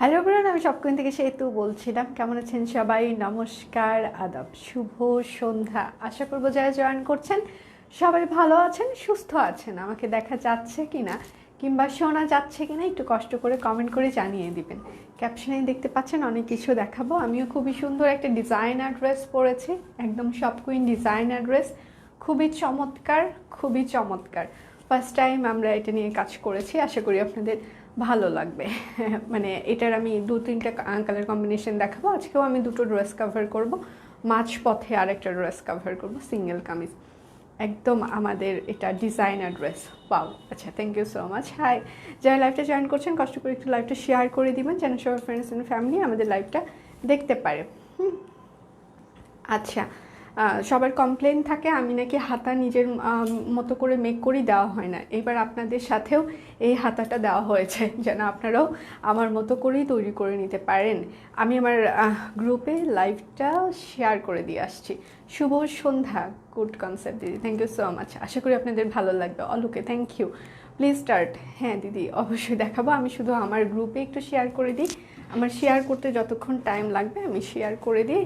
Hello bran, আমি সবকুইন থেকে সেতু বলছিলাম। কেমন আছেন সবাই? নমস্কার, আদাব, শুভ সন্ধ্যা। আশা করবো যারা জয়েন করছেন সবাই ভালো আছেন, সুস্থ আছেন। আমাকে দেখা যাচ্ছে কিনা কিংবা শোনা যাচ্ছে কিনা একটু কষ্ট করে কমেন্ট করে জানিয়ে দিবেন। ক্যাপশনে দেখতে পাচ্ছেন অনেক কিছু দেখাবো। আমিও খুবই সুন্দর একটা ডিজাইনার ড্রেস পরেছি, একদম সবকুইন ডিজাইনার ড্রেস, খুবই চমৎকার, খুবই চমৎকার। ফার্স্ট টাইম আমরা এটা নিয়ে কাজ করেছি, আশা করি আপনাদের ভালো লাগবে। মানে এটার আমি 2-3টা কালার কম্বিনেশন দেখাবো। আজকেও আমি দুটো ড্রেস কভার করব, মাঝপথে আরেকটা ড্রেস কভার করব, সিঙ্গেল কামিজ। একদম আমাদের এটা ডিজাইনার ড্রেস। পাও আচ্ছা, thank you so much. Hi, যারা লাইভটা জয়েন করছেন কষ্ট করে একটু লাইভটা শেয়ার করে দিবেন যেন সবার ফ্রেন্ডস অ্যান্ড ফ্যামিলি আমাদের লাইভটা দেখতে পারে। আচ্ছা, সবার কমপ্লেন থাকে আমি নাকি হাতা নিজের মতো করে মেক করি, দেওয়া হয় না। এবার আপনাদের সাথেও এই হাতাটা দেওয়া হয়েছে যেন আপনারাও আমার মতো করেই তৈরি করে নিতে পারেন। আমি আমার গ্রুপে লাইভটা শেয়ার করে দিয়ে আসছি। শুভ সন্ধ্যা, গুড কনসেপ্ট দিদি, থ্যাংক ইউ সো মাচ। আশা করি আপনাদের ভালো লাগবে। অলুকে থ্যাংক ইউ, প্লিজ স্টার্ট। হ্যাঁ দিদি, অবশ্যই দেখাবো। আমি শুধু আমার গ্রুপে একটু শেয়ার করে দিই, আমার শেয়ার করতে যতক্ষণ টাইম লাগবে আমি শেয়ার করে দিই,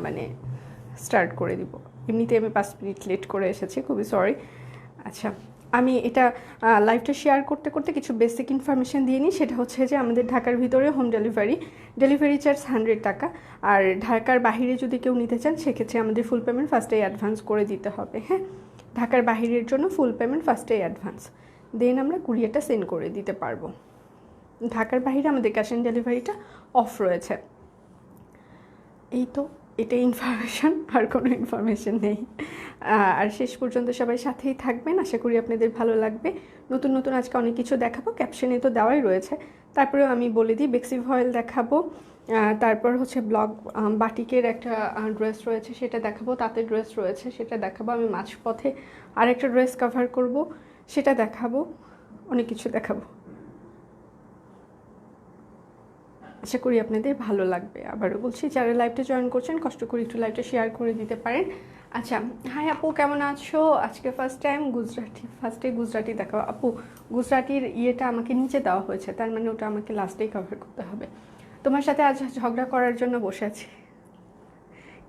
মানে স্টার্ট করে দিব। এমনিতে আমি 5 মিনিট লেট করে এসেছি, খুবই সরি। আচ্ছা, আমি এটা লাইভটা শেয়ার করতে করতে কিছু বেসিক ইনফরমেশান দিয়ে নিই। সেটা হচ্ছে যে আমাদের ঢাকার ভিতরে হোম ডেলিভারি চার্জ 100 টাকা। আর ঢাকার বাহিরে যদি কেউ নিতে চান সেক্ষেত্রে আমাদের ফুল পেমেন্ট ফার্স্টেই অ্যাডভান্স করে দিতে হবে। হ্যাঁ, ঢাকার বাহিরের জন্য ফুল পেমেন্ট ফার্স্টেই অ্যাডভান্স, দেন আমরা কুরিয়ারটা সেন্ড করে দিতে পারবো। ঢাকার বাহিরে আমাদের ক্যাশ অন ডেলিভারিটা অফ রয়েছে। এই তো, এটা ইনফরমেশন, আর কোনো ইনফরমেশন নেই। আর শেষ পর্যন্ত সবাই সাথেই থাকবেন, আশা করি আপনাদের ভালো লাগবে। নতুন নতুন আজকে অনেক কিছু দেখাবো, ক্যাপশনে তো দেওয়াই রয়েছে। তারপরেও আমি বলে দিই, বেক্সি ভয়েল দেখাবো, তারপর হচ্ছে ব্লক বাটিকের একটা ড্রেস রয়েছে সেটা দেখাবো, তাঁতের ড্রেস রয়েছে সেটা দেখাবো, আমি মাঝপথে আরেকটা ড্রেস কভার করব সেটা দেখাবো, অনেক কিছু দেখাবো। আশা করি আপনাদের ভালো লাগবে। আবারও বলছি, যারা লাইভটা জয়েন করছেন কষ্ট করে একটু লাইভটা শেয়ার করে দিতে পারেন। আচ্ছা, হাই আপু, কেমন আছো? আজকে ফার্স্ট টাইম ফার্স্টে গুজরাটি দেখাবো। আপু, গুজরাটির ইয়েটা আমাকে নিচে দেওয়া হয়েছে, তার মানে ওটা আমাকে লাস্টেই কভার করতে হবে। তোমার সাথে আজ ঝগড়া করার জন্য বসে আছি।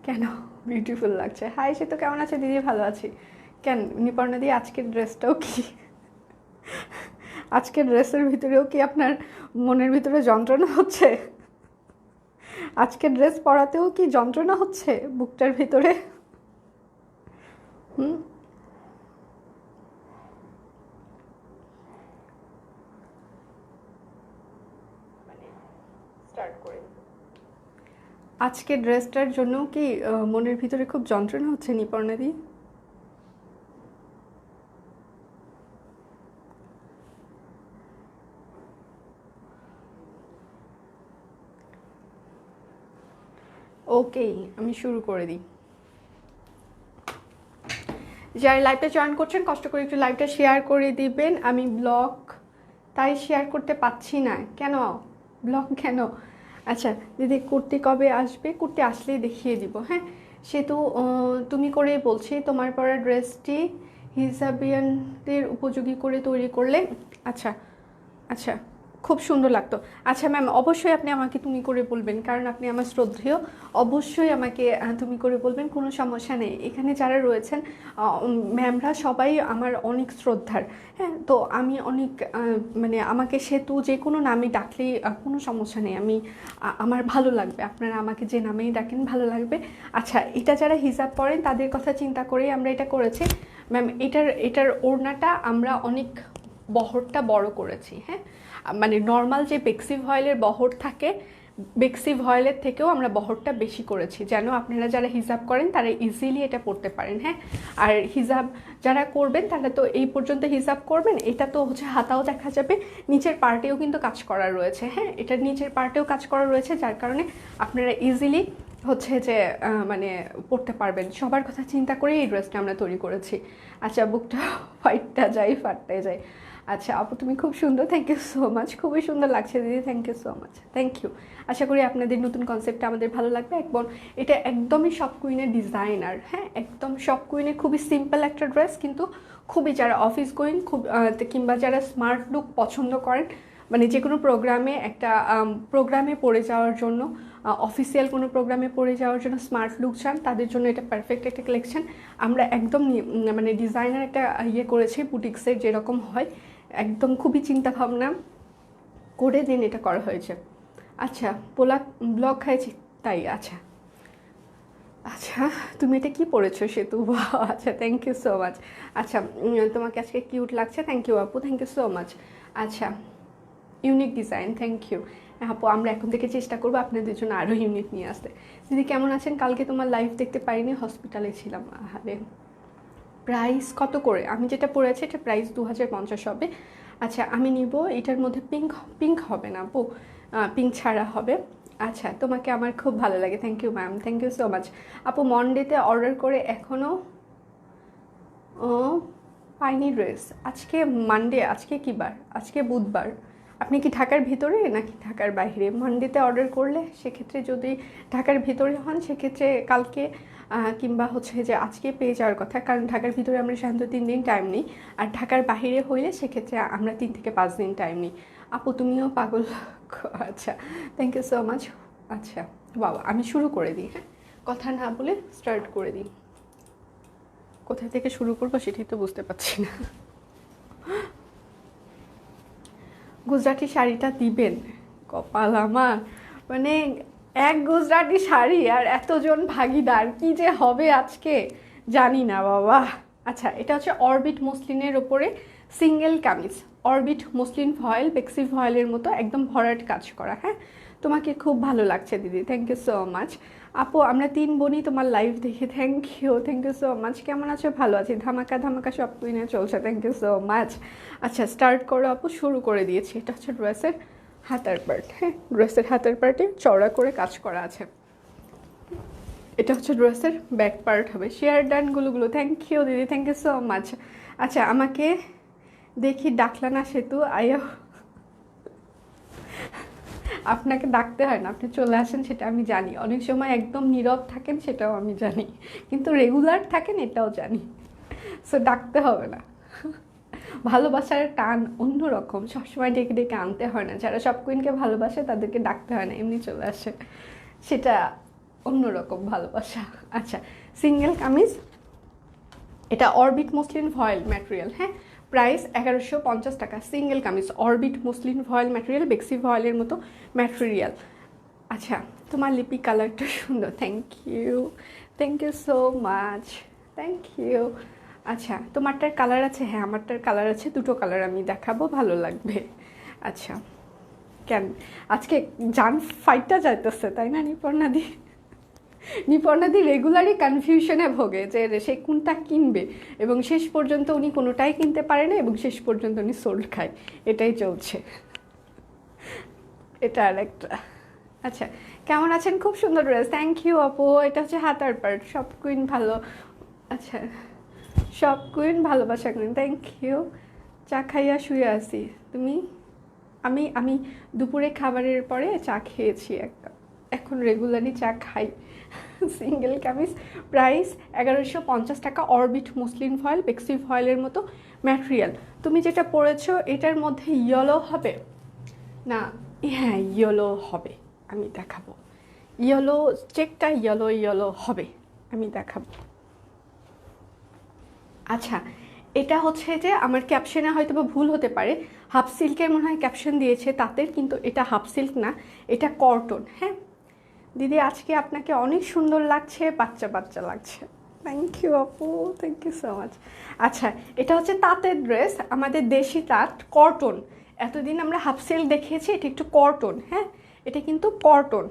কেন? বিউটিফুল লাগছে। হাই সে তো, কেমন আছে দিদি? ভালো আছি। কেন নিপর্ণা দি, আজকের ড্রেসটাও কি, আজকের ড্রেসের ভিতরেও কি আপনার মনের ভিতরে যন্ত্রণা হচ্ছে? আজকের ড্রেস পরাতেও কি যন্ত্রণা হচ্ছে বুকটার ভিতরে? আজকের ড্রেসটার জন্য কি মনের ভিতরে খুব যন্ত্রণা হচ্ছে নিপর্ণা দি? ওকে, আমি শুরু করে দিই। যারা লাইভটা জয়েন করছেন কষ্ট করে একটু লাইভটা শেয়ার করে দিবেন। আমি ব্লগ তাই শেয়ার করতে পাচ্ছি না। কেন ব্লগ কেন? আচ্ছা দিদি, কুর্তি কবে আসবে? কুর্তি আসলেই দেখিয়ে দিব। হ্যাঁ, সে তো তুমি করে বলছি, তোমার পরা ড্রেসটি হিজাবিয়ানদের উপযোগী করে তৈরি করলে। আচ্ছা আচ্ছা, খুব সুন্দর লাগতো। আচ্ছা ম্যাম, অবশ্যই আপনি আমাকে তুমি করে বলবেন, কারণ আপনি আমার শ্রদ্ধেয়। অবশ্যই আমাকে তুমি করে বলবেন, কোনো সমস্যা নেই। এখানে যারা রয়েছেন ম্যামরা সবাই আমার অনেক শ্রদ্ধার। হ্যাঁ, তো আমি অনেক মানে আমাকে সেতু যে কোনো নামে ডাকলেই কোনো সমস্যা নেই। আমি আমার ভালো লাগবে, আপনারা আমাকে যে নামেই ডাকেন ভালো লাগবে। আচ্ছা, এটা যারা হিজাব পড়েন তাদের কথা চিন্তা করেই আমরা এটা করেছি ম্যাম। এটার ওড়নাটা আমরা অনেক বহরটা বড় করেছি। হ্যাঁ, মানে নর্মাল যে বেক্সি ভয়েলের বহর থাকে, বেক্সি ভয়েলের থেকেও আমরা বহরটা বেশি করেছি, যেন আপনারা যারা হিজাব করেন তারা ইজিলি এটা পড়তে পারেন। হ্যাঁ, আর হিজাব যারা করবেন তারা তো এই পর্যন্ত হিজাব করবেন। এটা তো হচ্ছে হাতাও দেখা যাবে, নিচের পার্টেও কিন্তু কাজ করা রয়েছে। হ্যাঁ, এটার নিচের পার্টেও কাজ করা রয়েছে, যার কারণে আপনারা ইজিলি হচ্ছে যে মানে পড়তে পারবেন। সবার কথা চিন্তা করে এই ড্রেসটা আমরা তৈরি করেছি। আচ্ছা, বুকটা হোয়াইটটা যাই, ফাটতে যায়। আচ্ছা আপু, তুমি খুব সুন্দর, থ্যাংক ইউ সো মাচ। খুবই সুন্দর লাগছে দিদি, thank you so much, thank you. আশা করি আপনাদের নতুন কনসেপ্টটা আমাদের ভালো লাগবে। এটা একদমই সব কুইনের ডিজাইনার। হ্যাঁ, একদম সব কুইনের খুবই সিম্পল একটা ড্রেস, কিন্তু খুবই যারা অফিস গোয়িং খুব কিংবা যারা স্মার্ট লুক পছন্দ করেন মানে যে কোনো প্রোগ্রামে একটা প্রোগ্রামে পড়ে যাওয়ার জন্য, অফিসিয়াল কোনো প্রোগ্রামে পড়ে যাওয়ার জন্য স্মার্ট লুক চান, তাদের জন্য এটা পারফেক্ট একটা কালেকশন। আমরা একদম মানে ডিজাইনার একটা ইয়ে করেছি বুটিক্সের যেরকম হয়, একদম খুবই চিন্তাভাবনা করে দিন এটা করা হয়েছে। আচ্ছা, ব্লগ খাইছি তাই? আচ্ছা আচ্ছা, তুমি এটা কি পড়েছো সেতু? আচ্ছা, থ্যাংক ইউ সো মাচ। আচ্ছা, তোমাকে আজকে কিউট লাগছে, থ্যাংক ইউ আপু, থ্যাংক ইউ সো মাচ। আচ্ছা, ইউনিক ডিজাইন, থ্যাংক ইউ আপু। আমরা এখন থেকে চেষ্টা করবো আপনাদের জন্য আরও ইউনিক নিয়ে আসতে। দিদি কেমন আছেন? কালকে তোমার লাইভ দেখতে পারিনি, হসপিটালে ছিলাম। আরে, প্রাইস কত করে? আমি যেটা পড়েছি এটা প্রাইস 2050 হবে। আচ্ছা, আমি নিব এটার মধ্যে পিঙ্ক হবে না আপু, পিঙ্ক ছাড়া হবে। আচ্ছা, তোমাকে আমার খুব ভালো লাগে, thank you ma'am, thank you so much আপু। মন্ডেতে অর্ডার করে এখনও পাইনি ড্রেস। আজকে মানডে, আজকে কী বার? আজকে বুধবার। আপনি কি ঢাকার ভিতরে নাকি ঢাকার বাইরে? মানডেতে অর্ডার করলে সেক্ষেত্রে যদি ঢাকার ভিতরে হন সেক্ষেত্রে কালকে কিংবা হচ্ছে যে আজকে পেয়ে যাওয়ার কথা, কারণ ঢাকার ভিতরে আমরা সাধারণত 3 দিন টাইম নিই, আর ঢাকার বাইরে হইলে সেক্ষেত্রে আমরা 3 থেকে 5 দিন টাইম নিই। আপু তুমিও পাগল। আচ্ছা, থ্যাংক ইউ সো মাচ। আচ্ছা বাবা, আমি শুরু করে দিই, হ্যাঁ, কথা না বলে স্টার্ট করে দিই। কোথা থেকে শুরু করবো সেটাই তো বুঝতে পারছি না। গুজরাটি শাড়িটা দিবেন? কপাল আমার, মানে এক গুজরাটি শাড়ি আর এতজন ভাগিদার, কি যে হবে আজকে জানি না বাবা। আচ্ছা, এটা হচ্ছে অরবিট মসলিনের ওপরে single kameez, orbit muslin voile, বেক্সি ফয়েলের মতো একদম ভরাট কাজ করা। হ্যাঁ, তোমাকে খুব ভালো লাগছে দিদি, থ্যাংক ইউ সো মাচ আপু। আমরা 3 বোনই তোমার লাইভ দেখি, থ্যাংক ইউ সো মাচ। কেমন আছো? ভালো আছি, ধামাকা ধামাকা সব কুইনে চলছে, থ্যাংক ইউ সো মাচ। আচ্ছা, স্টার্ট করো আপু, শুরু করে দিয়েছি। এটা হচ্ছে ড্রেসের হাতার পার্ট, হ্যাঁ, ড্রেসের হাতার পার্টে চওড়া করে কাজ করা আছে। এটা হচ্ছে ড্রেসের ব্যাক পার্ট হবে। শেয়ার ডান গুলো, থ্যাংক ইউ দিদি, থ্যাংক ইউ সো মাচ। আচ্ছা, আমাকে দেখি ডাকলা না সেতু, আয়ো। আপনাকে ডাকতে হয় না, আপনি চলে আসেন সেটা আমি জানি। অনেক সময় একদম নীরব থাকেন সেটাও আমি জানি, কিন্তু রেগুলার থাকেন এটাও জানি। সো ডাকতে হবে না। ভালোবাসার টান অন্যরকম, সবসময় ডেকে ডেকে আনতে হয় না। যারা সব কুইনকে ভালোবাসে তাদেরকে ডাকতে হয় না, এমনি চলে আসে, সেটা অন্যরকম ভালোবাসা। আচ্ছা, সিঙ্গেল কামিজ, এটা অরবিট মসলিন ফয়েল ম্যাটেরিয়াল, হ্যাঁ, প্রাইস 1150 টাকা। Single kameez, orbit muslin voile material, বেক্সি ফয়েলের মতো ম্যাটেরিয়াল। আচ্ছা, তোমার লিপি কালারটা সুন্দর, thank you so much, thank you. আচ্ছা, তোমারটার কালার আছে? হ্যাঁ, আমারটার কালার আছে, দুটো কালার আমি দেখাবো, ভালো লাগবে। আচ্ছা, কেন আজকে জান ফাইটটা যাইতেছে তাই না? নিপর্ণাদি রেগুলারই কনফিউশনে ভোগে যে সে কোনটা কিনবে, এবং শেষ পর্যন্ত উনি কোনোটাই কিনতে পারে না, এবং শেষ পর্যন্ত উনি সোল্ড খায়, এটাই চলছে। এটা আর একটা। আচ্ছা, কেমন আছেন? খুব সুন্দর ড্রেস, থ্যাংক ইউ আপু। এটা হচ্ছে হাতার পার্ট, সব কুইন ভালো। আচ্ছা, সব কুইন ভালোবাসা করেন, থ্যাংক ইউ। চা খাইয়া শুয়ে আসি, তুমি? আমি দুপুরে খাবারের পরে চা খেয়েছি একটা, এখন রেগুলারই চা খাই। সিঙ্গেল কামিজ, প্রাইস 1150 টাকা, অরবিট মুসলিন ফয়েল, বেক্সি ফয়েলের মতো ম্যাটেরিয়াল। তুমি যেটা পরেছো এটার মধ্যে ইয়েলো হবে না? হ্যাঁ, ইয়েলো হবে, আমি দেখাবো। ইয়েলো চেকটা ইয়েলো হবে, আমি দেখাবো। আচ্ছা, এটা হচ্ছে যে আমার ক্যাপশনে হয়তো বা ভুল হতে পারে, হাফ সিল্কের মনে হয় ক্যাপশন দিয়েছে তাদের, কিন্তু এটা হাফ সিল্ক না, এটা কটন। হ্যাঁ দিদি, আজকে আপনাকে অনেক সুন্দর লাগছে, বাচ্চা বাচ্চা লাগছে, থ্যাংক ইউ আপু, থ্যাংক ইউ সো মাচ। আচ্ছা, এটা হচ্ছে তাঁতের ড্রেস, আমাদের দেশি তাঁত, কটন। এতদিন আমরা হাফ সিল্ক দেখিয়েছি, এটা একটু কটন। হ্যাঁ, এটা কিন্তু কটন,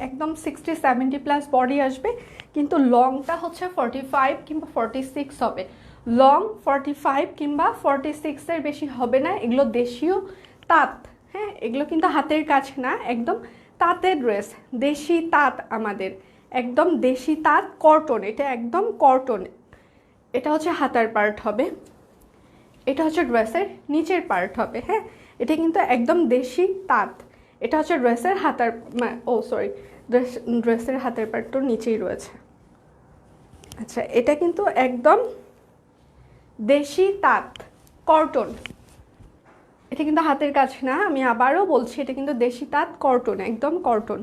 একদম 60-70 প্লাস বডি আসবে, কিন্তু লংটা হচ্ছে 45 কিংবা 46 হবে। লং 45 কিংবা 46-এর বেশি হবে না। এগুলো দেশীয় তাঁত, হ্যাঁ, এগুলো কিন্তু হাতের কাজ না, একদম তাঁতের ড্রেস, দেশি তাঁত আমাদের, একদম দেশি তাঁত, কটন, এটা একদম কটন। এটা হচ্ছে হাতার পার্ট হবে, এটা হচ্ছে ড্রেসের নিচের পার্ট হবে। হ্যাঁ, এটা কিন্তু একদম দেশি তাঁত। এটা হচ্ছে ড্রেসের হাতার, ড্রেসের হাতের পার্ট তো নিচেই রয়েছে। আচ্ছা, এটা কিন্তু একদম দেশি তাঁত, কটন, এটা কিন্তু হাতের কাজ না, আমি আবারও বলছি, এটা কিন্তু দেশি তাঁত কটন, একদম কটন।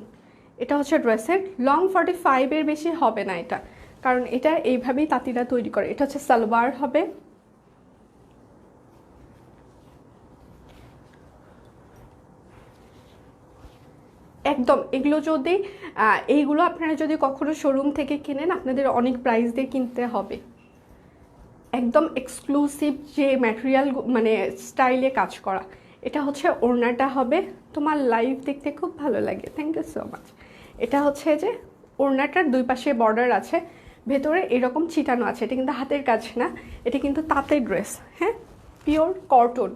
এটা হচ্ছে ড্রেসের লং 45-এর বেশি হবে না এটা, কারণ এটা এইভাবেই তাঁতিরা তৈরি করে। এটা হচ্ছে সালোয়ার হবে। একদম এগুলো যদি এইগুলো আপনারা যদি কখনো শোরুম থেকে কেনেন, আপনাদের অনেক প্রাইস দিয়ে কিনতে হবে। একদম এক্সক্লুসিভ যে ম্যাটেরিয়াল, মানে স্টাইলে কাজ করা। এটা হচ্ছে ওড়নাটা হবে। তোমার লাইভ দেখতে খুব ভালো লাগে, থ্যাংক ইউ সো মাচ। এটা হচ্ছে যে ওড়নাটার দুই পাশে বর্ডার আছে, ভেতরে এরকম ছিটানো আছে। এটা কিন্তু হাতের কাজ না, এটা কিন্তু তাঁতের ড্রেস, হ্যাঁ, পিওর কটন।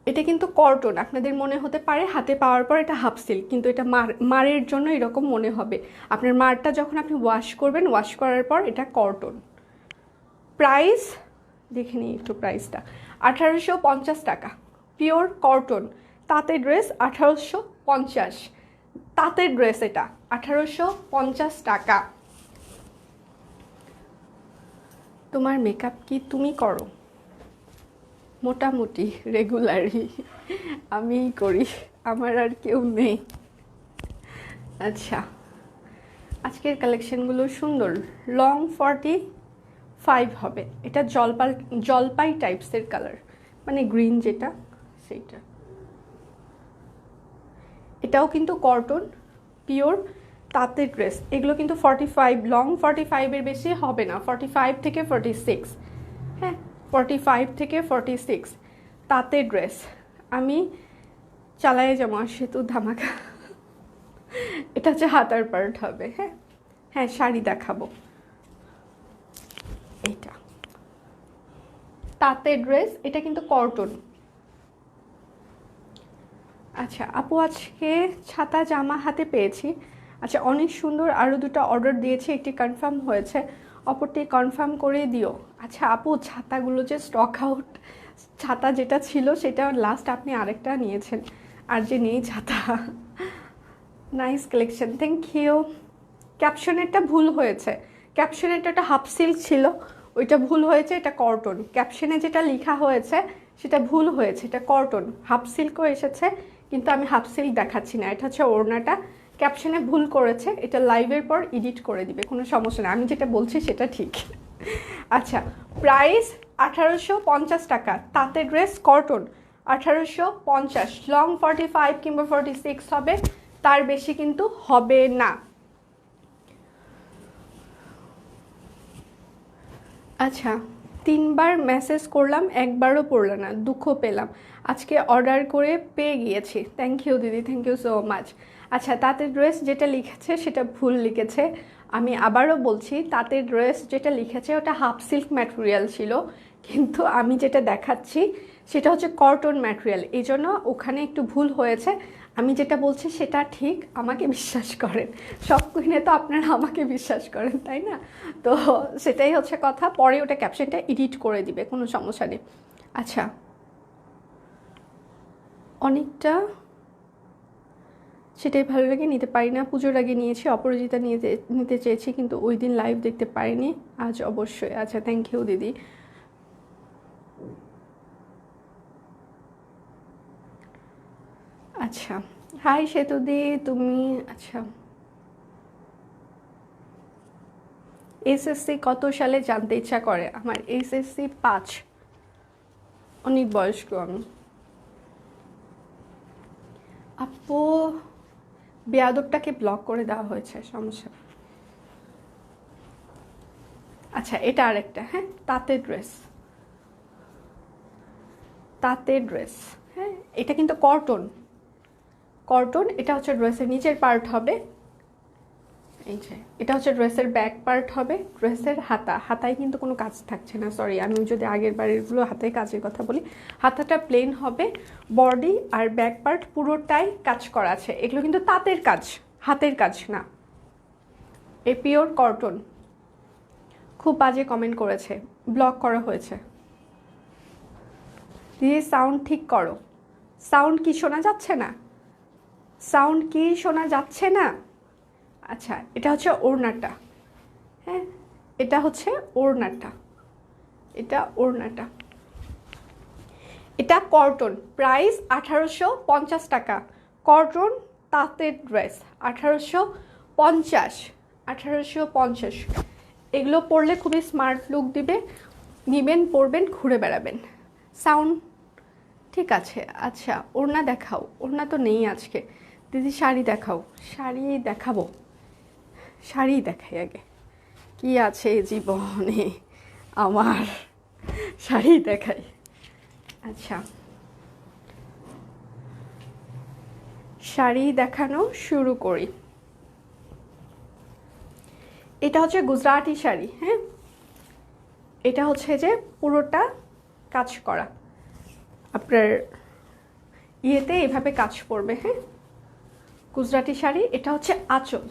এটা কিন্তু কটন। আপনাদের মনে হতে পারে হাতে পাওয়ার পর এটা হাফ সিল্ক, কিন্তু এটা মারের জন্য এরকম মনে হবে। আপনার মারটা যখন আপনি ওয়াশ করবেন, ওয়াশ করার পর এটা কটন। প্রাইস দেখে নিই একটু, প্রাইসটা 1850 টাকা। পিওর কটন তাঁতের ড্রেস 1850, তাঁতের ড্রেস এটা 1850 টাকা। তোমার মেকআপ কি তুমি করো? মোটামুটি রেগুলারই আমিই করি, আমার আর কেউ নেই। আচ্ছা, আজকের কালেকশনগুলো সুন্দর। লং 45 হবে। এটা জলপাই টাইপসের কালার, মানে গ্রিন যেটা সেইটা। এটাও কিন্তু কটন, পিওর তাঁতের ড্রেস। এগুলো কিন্তু 45, লং 45-এর বেশি হবে না, 45 থেকে 46, হ্যাঁ 45 থেকে 46 তাঁতের ড্রেস। আমি চালায়ে যাবো সেতু ধামাকা। এটা হচ্ছে হাতার পার্ট হবে, হ্যাঁ হ্যাঁ, শাড়ি দেখাবো। এইটা তাঁতের ড্রেস, এটা কিন্তু কটন। আচ্ছা আপু, আজকে ছাতা জামা হাতে পেয়েছি। আচ্ছা, অনেক সুন্দর। আরও দুটো অর্ডার দিয়েছি, একটি কনফার্ম হয়েছে, অপরটি কনফার্ম করে দিও। আচ্ছা আপু, ছাতাগুলো যে স্টক আউট, ছাতা যেটা ছিল সেটা লাস্ট আপনি আরেকটা নিয়েছেন, আর যে নেই ছাতা। Nice collection, thank you. ক্যাপশনেরটা ভুল হয়েছে, ক্যাপশনেরটা একটা হাফ সিল্ক ছিল, ওইটা ভুল হয়েছে, এটা কটন। ক্যাপশনে যেটা লেখা হয়েছে সেটা ভুল হয়েছে, এটা কটন। হাফ সিল্কও এসেছে, কিন্তু আমি হাফ সিল্ক দেখাচ্ছি না। এটা হচ্ছে ওড়নাটা, ক্যাপশনে ভুল করেছে, এটা লাইভের পর এডিট করে দিবে, কোনো সমস্যা নেই, আমি যেটা বলছি সেটা ঠিক। আচ্ছা, প্রাইস 1850 টাকা, তাঁতের ড্রেস কটন 1850, লং 45 কিংবা 46 হবে, তার বেশি কিন্তু হবে না। আচ্ছা, 3বার মেসেজ করলাম, একবারও পড়লো না, দুঃখ পেলাম। আজকে অর্ডার করে পেয়ে গিয়েছি, থ্যাংক ইউ দিদি, থ্যাংক ইউ সো মাচ। আচ্ছা, তাঁতের ড্রেস যেটা লিখেছে সেটা ভুল লিখেছে। আমি আবারও বলছি, তাঁতের ড্রেস যেটা লিখেছে ওটা হাফ সিল্ক ম্যাটেরিয়াল ছিল, কিন্তু আমি যেটা দেখাচ্ছি সেটা হচ্ছে কটন ম্যাটেরিয়াল, এই জন্য ওখানে একটু ভুল হয়েছে। আমি যেটা বলছি সেটা ঠিক, আমাকে বিশ্বাস করেন। সব কিনে তো আপনারা আমাকে বিশ্বাস করেন, তাই না? তো সেটাই হচ্ছে কথা, পরে ওটা ক্যাপশনটা এডিট করে দিবে, কোনো সমস্যা নেই। আচ্ছা, অনেকটা সেটাই ভালো লাগে, নিতে পারি না। পুজোর আগে নিয়েছি, অপরাজিতা নিতে চেয়েছি, কিন্তু ওই দিন লাইভ দেখতে পারিনি, আজ অবশ্যই। আচ্ছা, থ্যাংক ইউ দিদি। আচ্ছা, হাই সেতুদি, তুমি আচ্ছা এসএসসি কত সালে জানতে ইচ্ছা করে? আমার এসএসসি 5, অনেক বয়স্ক আমি। আপু, বেয়াদবটাকে ব্লক করে দেওয়া হয়েছে, সমস্যা। আচ্ছা, এটা আরেকটা, হ্যাঁ, তাঁতের ড্রেস, তাঁতের ড্রেস, হ্যাঁ, এটা কিন্তু কটন, কটন। এটা হচ্ছে ড্রেসের নিচের পার্ট হবে, এই যে এটা হচ্ছে ড্রেসের ব্যাক পার্ট হবে। ড্রেসের হাতায় কিন্তু কোনো কাজ থাকছে না, সরি, আমি যদি আগের বারেরগুলো হাতায় কাজের কথা বলি, হাতাটা প্লেন হবে, বডি আর ব্যাক পার্ট পুরোটাই কাজ করা আছে। এগুলো কিন্তু তাঁতের কাজ, হাতের কাজ না, এ পিওর কটন। খুব বাজে কমেন্ট করেছে, ব্লক করা হয়েছে। দিদি সাউন্ড ঠিক করো। সাউন্ড কি শোনা যাচ্ছে না? সাউন্ড কি শোনা যাচ্ছে না? আচ্ছা, এটা হচ্ছে ওড়নাটা, হ্যাঁ, এটা হচ্ছে ওড়নাটা, এটা ওড়নাটা। এটা কটন, প্রাইস 1850 টাকা। কটন তাঁতের ড্রেস 1850, 1850। এগুলো পরলে খুবই স্মার্ট লুক দিবে। নিবেন, পরবেন, ঘুরে বেড়াবেন। সাউন্ড ঠিক আছে। আচ্ছা, ওড়না দেখাও। ওড়না তো নেই আজকে। দিদি শাড়ি দেখাও। শাড়ি দেখাবো, শাড়ি দেখাই আগে। কি আছে জীবনে আমার, শাড়ি দেখাই। আচ্ছা, শাড়ি দেখানো শুরু করি। এটা হচ্ছে গুজরাটি শাড়ি, হ্যাঁ। এটা হচ্ছে যে পুরোটা কাজ করা, আপনার ইয়েতে এভাবে কাজ পড়বে, হ্যাঁ। গুজরাটি শাড়ি। এটা হচ্ছে আঁচল।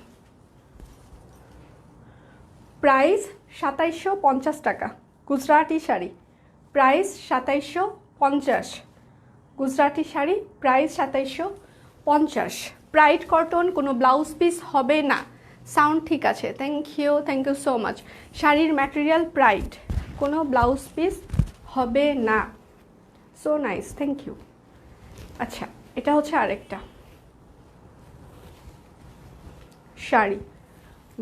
প্রাইস 2750 টাকা। Gujarati sari price 2750। Gujarati sari price 2750। Pride cotton, কোনো ব্লাউজ পিস হবে না। সাউন্ড ঠিক আছে, থ্যাংক ইউ সো মাচ। শাড়ির ম্যাটেরিয়াল প্রাইড, কোনো ব্লাউজ পিস হবে না। So nice, thank you. আচ্ছা, এটা হচ্ছে আরেকটা শাড়ি,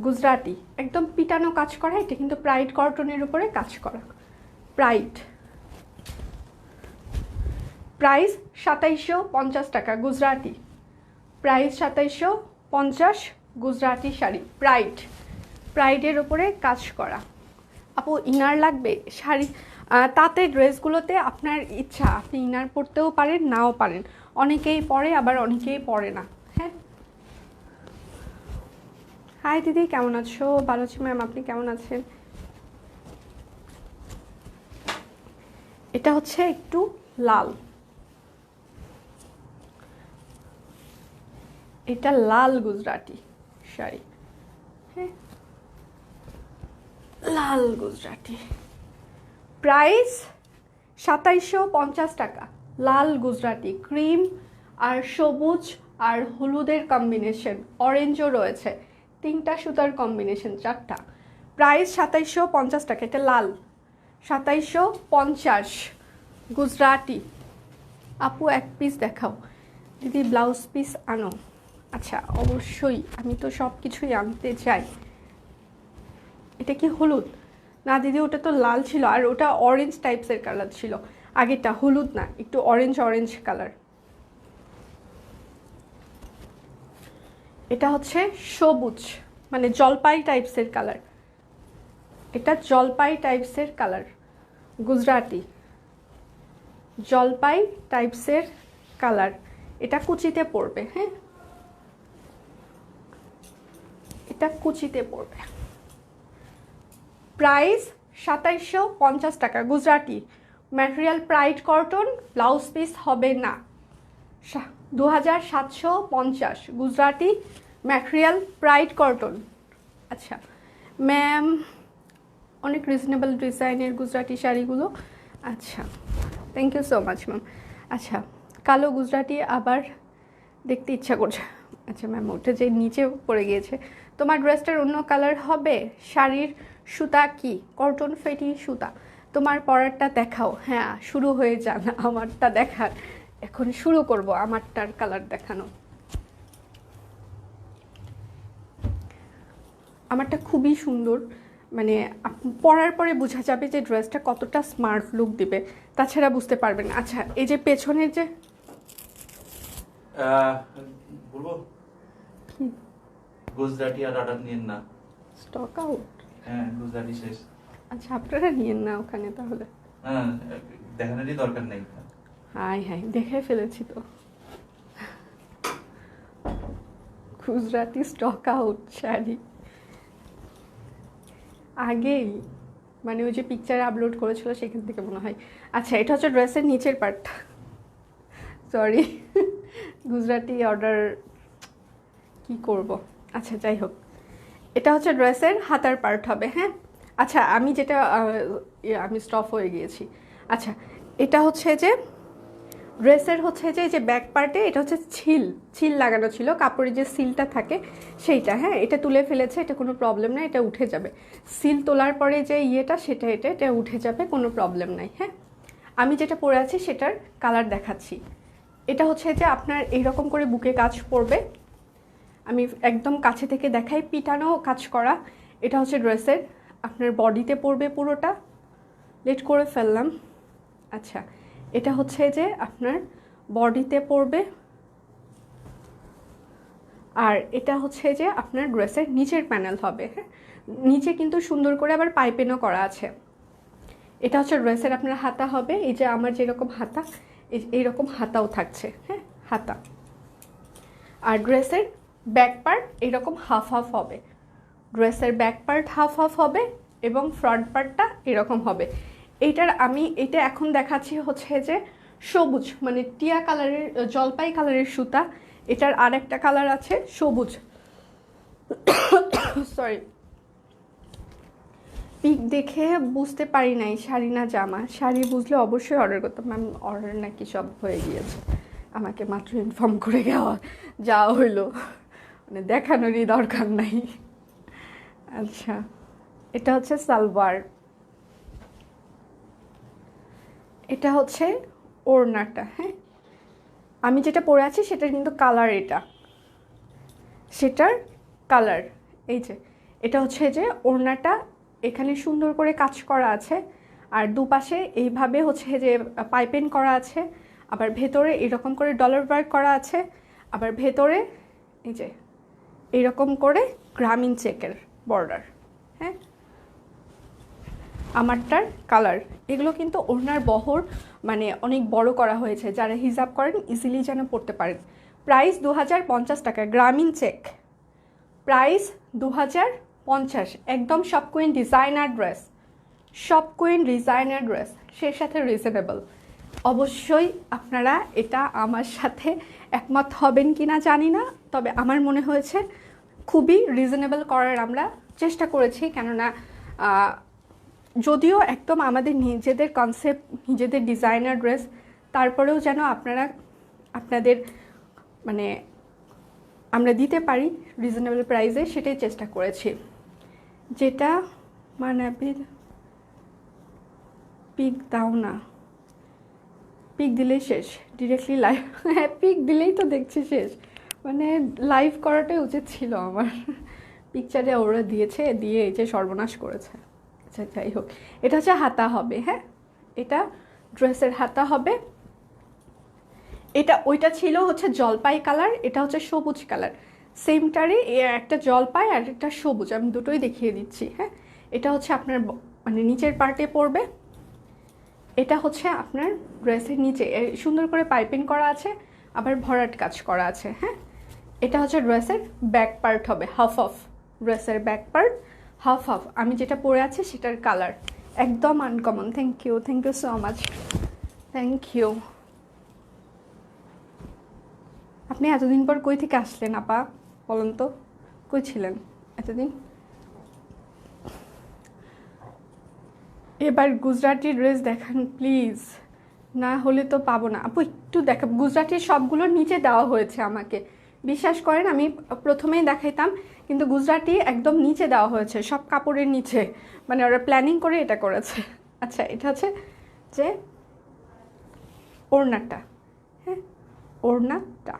গুজরাটি, একদম পিটানো কাজ করা। এটা কিন্তু প্রাইড কটনের উপরে কাজ করা। প্রাইড, প্রাইস 2750 টাকা। গুজরাটি প্রাইস 2750। গুজরাটি শাড়ি প্রাইড, প্রাইডের উপরে কাজ করা। আপু ইনার লাগবে? শাড়ি তাতে ড্রেসগুলোতে আপনার ইচ্ছা, আপনি ইনার পরতেও পারেন, নাও পারেন। অনেকেই পরে, আবার অনেকেই পরে না, হ্যাঁ। হাই দিদি, কেমন আছো? ভালো আছি ম্যাম, আপনি কেমন আছেন? এটা হচ্ছে একটু লাল, এটা লাল গুজরাটি শাড়ি, হ্যাঁ, লাল গুজরাটি। প্রাইস 2750 টাকা। লাল গুজরাটি, ক্রিম আর সবুজ আর হলুদের কম্বিনেশন, অরেঞ্জও রয়েছে, 3টা সুতার কম্বিনেশন, 4টা। প্রাইস 2750 টাকা। এটা লাল, 2750। গুজরাটি। আপু এক পিস দেখাও। দিদি ব্লাউজ পিস আনো। আচ্ছা, অবশ্যই, আমি তো সব কিছুই আনতে চাই। এটা কি হলুদ? না দিদি, ওটা তো লাল ছিল, আর ওটা অরেঞ্জ টাইপসের কালার ছিল। আগেরটা হলুদ না, একটু অরেঞ্জ অরেঞ্জ কালার। এটা হচ্ছে সবুজ, মানে জলপাই টাইপসের কালার। এটা জলপাই টাইপসের কালার। গুজরাটি জলপাই টাইপসের কালার। এটা কুচিতে পড়বে, হ্যাঁ, এটা কুচিতে পড়বে। প্রাইস 2750 টাকা। Gujarati material pride cotton, blouse piece হবে না। 2750। Gujarati material pride cotton. আচ্ছা ম্যাম, অনেক রিজনেবল ডিজাইনের গুজরাটি শাড়িগুলো। আচ্ছা, thank you so much ma'am. আচ্ছা, কালো গুজরাটি আবার দেখতে ইচ্ছা করছে। আচ্ছা ম্যাম, ওটা যে নিচে পড়ে গিয়েছে। তোমার ড্রেসটার অন্য কালার হবে। শাড়ির সুতা কি? কটন ফেটি সুতা। তোমার পরারটা দেখাও। হ্যাঁ, শুরু হয়ে যান আমারটা দেখার। এখন শুরু করব আমারটার কালার দেখানো। আমারটা খুবই সুন্দর, মানে পরার পরে বোঝা যাবে যে ড্রেসটা কতটা স্মার্ট লুক দিবে, তাছাড়া বুঝতে পারবেন। আচ্ছা, এই যে পেছনের যে বলবো গুজরাটি আর অর্ডার নিয়েন না, স্টক আউট। হ্যাঁ গুজরাটি শেষ। আচ্ছা, আপনারা নিয়েন না ওখানে তাহলে। হ্যাঁ, দেখানোরই দরকার নেই। হাই হাই, দেখে ফেলেছি তো। গুজরাটি স্টক আউট শাড়ি আগেই, মানে ওই যে পিকচার আপলোড করেছিল সেখান থেকে মনে হয়। আচ্ছা, এটা হচ্ছে ড্রেসের নিচের পার্ট। সরি, গুজরাটি অর্ডার কি করব। আচ্ছা যাই হোক, এটা হচ্ছে ড্রেসের হাতার পার্ট হবে, হ্যাঁ। আচ্ছা, আমি যেটা আমি স্টপ হয়ে গিয়েছি। আচ্ছা, এটা হচ্ছে যে ড্রেসের হচ্ছে যে ব্যাক পার্টে এটা হচ্ছে ছিল লাগানো ছিল, কাপড়ে যে সিলটা থাকে সেইটা, হ্যাঁ। এটা তুলে ফেলেছে, এটা কোনো প্রবলেম নাই, এটা উঠে যাবে। সিল তোলার পরে যে ইয়েটা সেটা এটা উঠে যাবে, কোনো প্রবলেম নাই, হ্যাঁ। আমি যেটা পরে আছি সেটার কালার দেখাচ্ছি। এটা হচ্ছে যে আপনার এইরকম করে বুকে কাজ পড়বে, আমি একদম কাছে থেকে দেখাই, পিটানো কাজ করা। এটা হচ্ছে ড্রেসের, আপনার বডিতে পড়বে পুরোটা, লেট করে ফেললাম। আচ্ছা, এটা হচ্ছে যে আপনার বডিতে পড়বে, আর এটা হচ্ছে যে আপনার ড্রেসের নিচের প্যানেল হবে। হ্যাঁ, নিচে কিন্তু সুন্দর করে আবার পাইপেনও করা আছে। এটা হচ্ছে ড্রেসের আপনার হাতা হবে, এই যে আমার যেরকম হাতা এইরকম হাতাও থাকছে। হ্যাঁ, হাতা। আর ড্রেসের ব্যাক পার্ট এরকম হাফ হাফ হবে, ড্রেসের ব্যাক পার্ট হাফ হাফ হবে এবং ফ্রন্ট পার্টটা এরকম হবে। এটা এখন দেখাচ্ছি হচ্ছে যে সবুজ, মানে টিয়া কালারের, জলপাই কালারের সুতা। এটার আর একটা কালার আছে সবুজ। সরি, পিক দেখে বুঝতে পারি নাই শাড়ি না জামা। শাড়ি বুঝলে অবশ্যই অর্ডার করতাম। ম্যাম অর্ডার নাকি সব হয়ে গিয়েছে, আমাকে মাত্র ইনফর্ম করে যাওয়া হইলো, মানে দেখানোরই দরকার নাই। আচ্ছা, এটা হচ্ছে সালোয়ার, এটা হচ্ছে ওড়নাটা। হ্যাঁ, আমি যেটা পরে আছি সেটার কিন্তু কালার, সেটার কালার এই যে, এটা হচ্ছে যে ওড়নাটা এখানে সুন্দর করে কাজ করা আছে, আর দুপাশে এইভাবে হচ্ছে যে পাইপিং করা আছে, আবার ভেতরে এরকম করে ডলার ওয়ার্ক করা আছে, আবার ভেতরে এই যে এইরকম করে গ্রামীণ চেকের বর্ডার। হ্যাঁ, আমারটার কালার। এগুলো কিন্তু ওড়নার বহর মানে অনেক বড় করা হয়েছে, যারা হিজাব করেন ইজিলি যেন পড়তে পারেন। প্রাইস 2050 টাকা, গ্রামীণ চেক, প্রাইস 2050। একদম সব কুইন ডিজাইনার ড্রেস, সব কুইন ডিজাইনার ড্রেস, সেই সাথে রিজনেবল। অবশ্যই আপনারা এটা আমার সাথে একমত হবেন কি না জানি না, তবে আমার মনে হয়েছে খুবই রিজনেবল করার আমরা চেষ্টা করেছি। কেননা যদিও একদম আমাদের নিজেদের কনসেপ্ট, নিজেদের ডিজাইনার ড্রেস, তারপরেও যেন আপনাদের মানে আমরা দিতে পারি রিজনেবল প্রাইসে, সেটাই চেষ্টা করেছি। যেটা মানাবে, পিক দাও না, পিক দিলেই শেষ, ডিরেক্টলি লাইভ। হ্যাঁ, পিক দিলেই তো দেখছি শেষ, মানে লাইভ করাটাই উচিত ছিল আমার। পিকচারে ওরা দিয়েছে, দিয়ে এই যে সর্বনাশ করেছে। আচ্ছা, যাই হোক, এটা হচ্ছে হাতা হবে। হ্যাঁ, এটা ড্রেসের হাতা হবে। ওইটা ছিল হচ্ছে জলপাই কালার, এটা হচ্ছে সবুজ কালার। সেমটারই একটা জলপাই আর একটা সবুজ, আমি দুটোই দেখিয়ে দিচ্ছি। হ্যাঁ, এটা হচ্ছে আপনার মানে নিচের পার্টে পড়বে, এটা হচ্ছে আপনার ড্রেসের নিচে সুন্দর করে পাইপিং করা আছে, আবার ভরাট কাজ করা আছে। হ্যাঁ, এটা হচ্ছে ড্রেসের ব্যাক পার্ট হবে, হাফ অফ, ড্রেসের ব্যাক পার্ট হাফ হাফ। আমি যেটা পরে আছি সেটার কালার একদম uncommon. Thank you so much, thank you. আপনি এতদিন পর কই থেকে আসলেন আপা, বলুন তো, কই ছিলেন এতদিন? এবার গুজরাটি ড্রেস দেখান প্লিজ, না হলে তো পাবো না। আপু একটু দেখাব, গুজরাটির সবগুলোর নিচে দেওয়া হয়েছে আমাকে, বিশ্বাস করেন। আমি প্রথমেই দেখাইতাম, কিন্তু গুজরাটি একদম নিচে দেওয়া হয়েছে, সব কাপড়ের নিচে, মানে ওরা প্ল্যানিং করে এটা করেছে। আচ্ছা, এটা হচ্ছে যে ওড়নাটা। হ্যাঁ, ওড়নাটা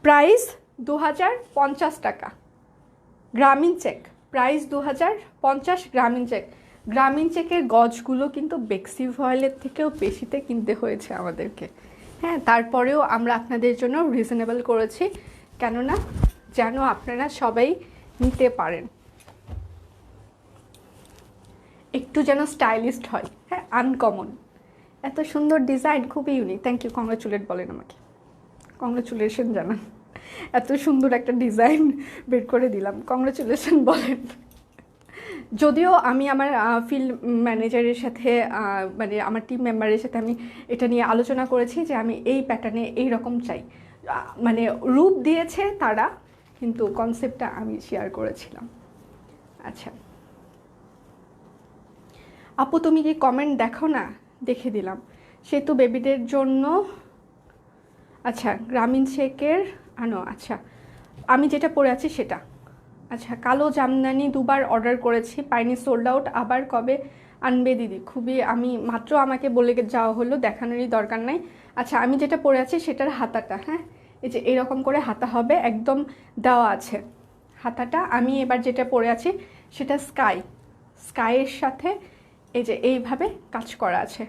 প্রাইস 2050 টাকা, গ্রামীণ চেক, প্রাইস 2050, গ্রামীণ চেক। গ্রামীণ চেকের গজগুলো কিন্তু বেক্সি ভয়েলের থেকেও বেশিতে কিনতে হয়েছে আমাদেরকে। হ্যাঁ, তারপরেও আমরা আপনাদের জন্য রিজনেবল করেছি, কেননা যেন আপনারা সবাই নিতে পারেন, একটু যেন স্টাইলিস্ট হয়। হ্যাঁ, আনকমন, এত সুন্দর ডিজাইন, খুবই ইউনিক। থ্যাংক ইউ, কংগ্রাচুলেট বলেন আমাকে, কংগ্রাচুলেশন জানান, এত সুন্দর একটা ডিজাইন বের করে দিলাম, কংগ্রাচুলেশন বলেন। যদিও আমি আমার ফিল্ড ম্যানেজারের সাথে মানে আমার টিম মেম্বারের সাথে আমি এটা নিয়ে আলোচনা করেছি যে আমি এই প্যাটার্নে এই রকম চাই, মানে রূপ দিয়েছে তারা, কিন্তু কনসেপ্টটা আমি শেয়ার করেছিলাম। আচ্ছা আপু, তুমি কি কমেন্ট দেখো না? দেখে দিলাম, সেতু বেবিদের জন্য। আচ্ছা, গ্রামীণ শেকের আনো। আচ্ছা, আমি যেটা পরে আছি সেটা। আচ্ছা, কালো জামদানি দুবার অর্ডার করেছি, পাইনি, সোল্ড আউট। আবার কবে আনবে দিদি, খুবই আমি মাত্র আমাকে বলে যাওয়া হলো, দেখানোরই দরকার নাই। আচ্ছা আমি যেটা পরে আছি সেটার হাতাটা, হ্যাঁ এই যে এরকম করে হাতা হবে, একদম দেওয়া আছে হাতাটা। আমি এবার যেটা পরে আছি সেটা স্কাইয়ের সাথে এই যে এইভাবে কাজ করা আছে।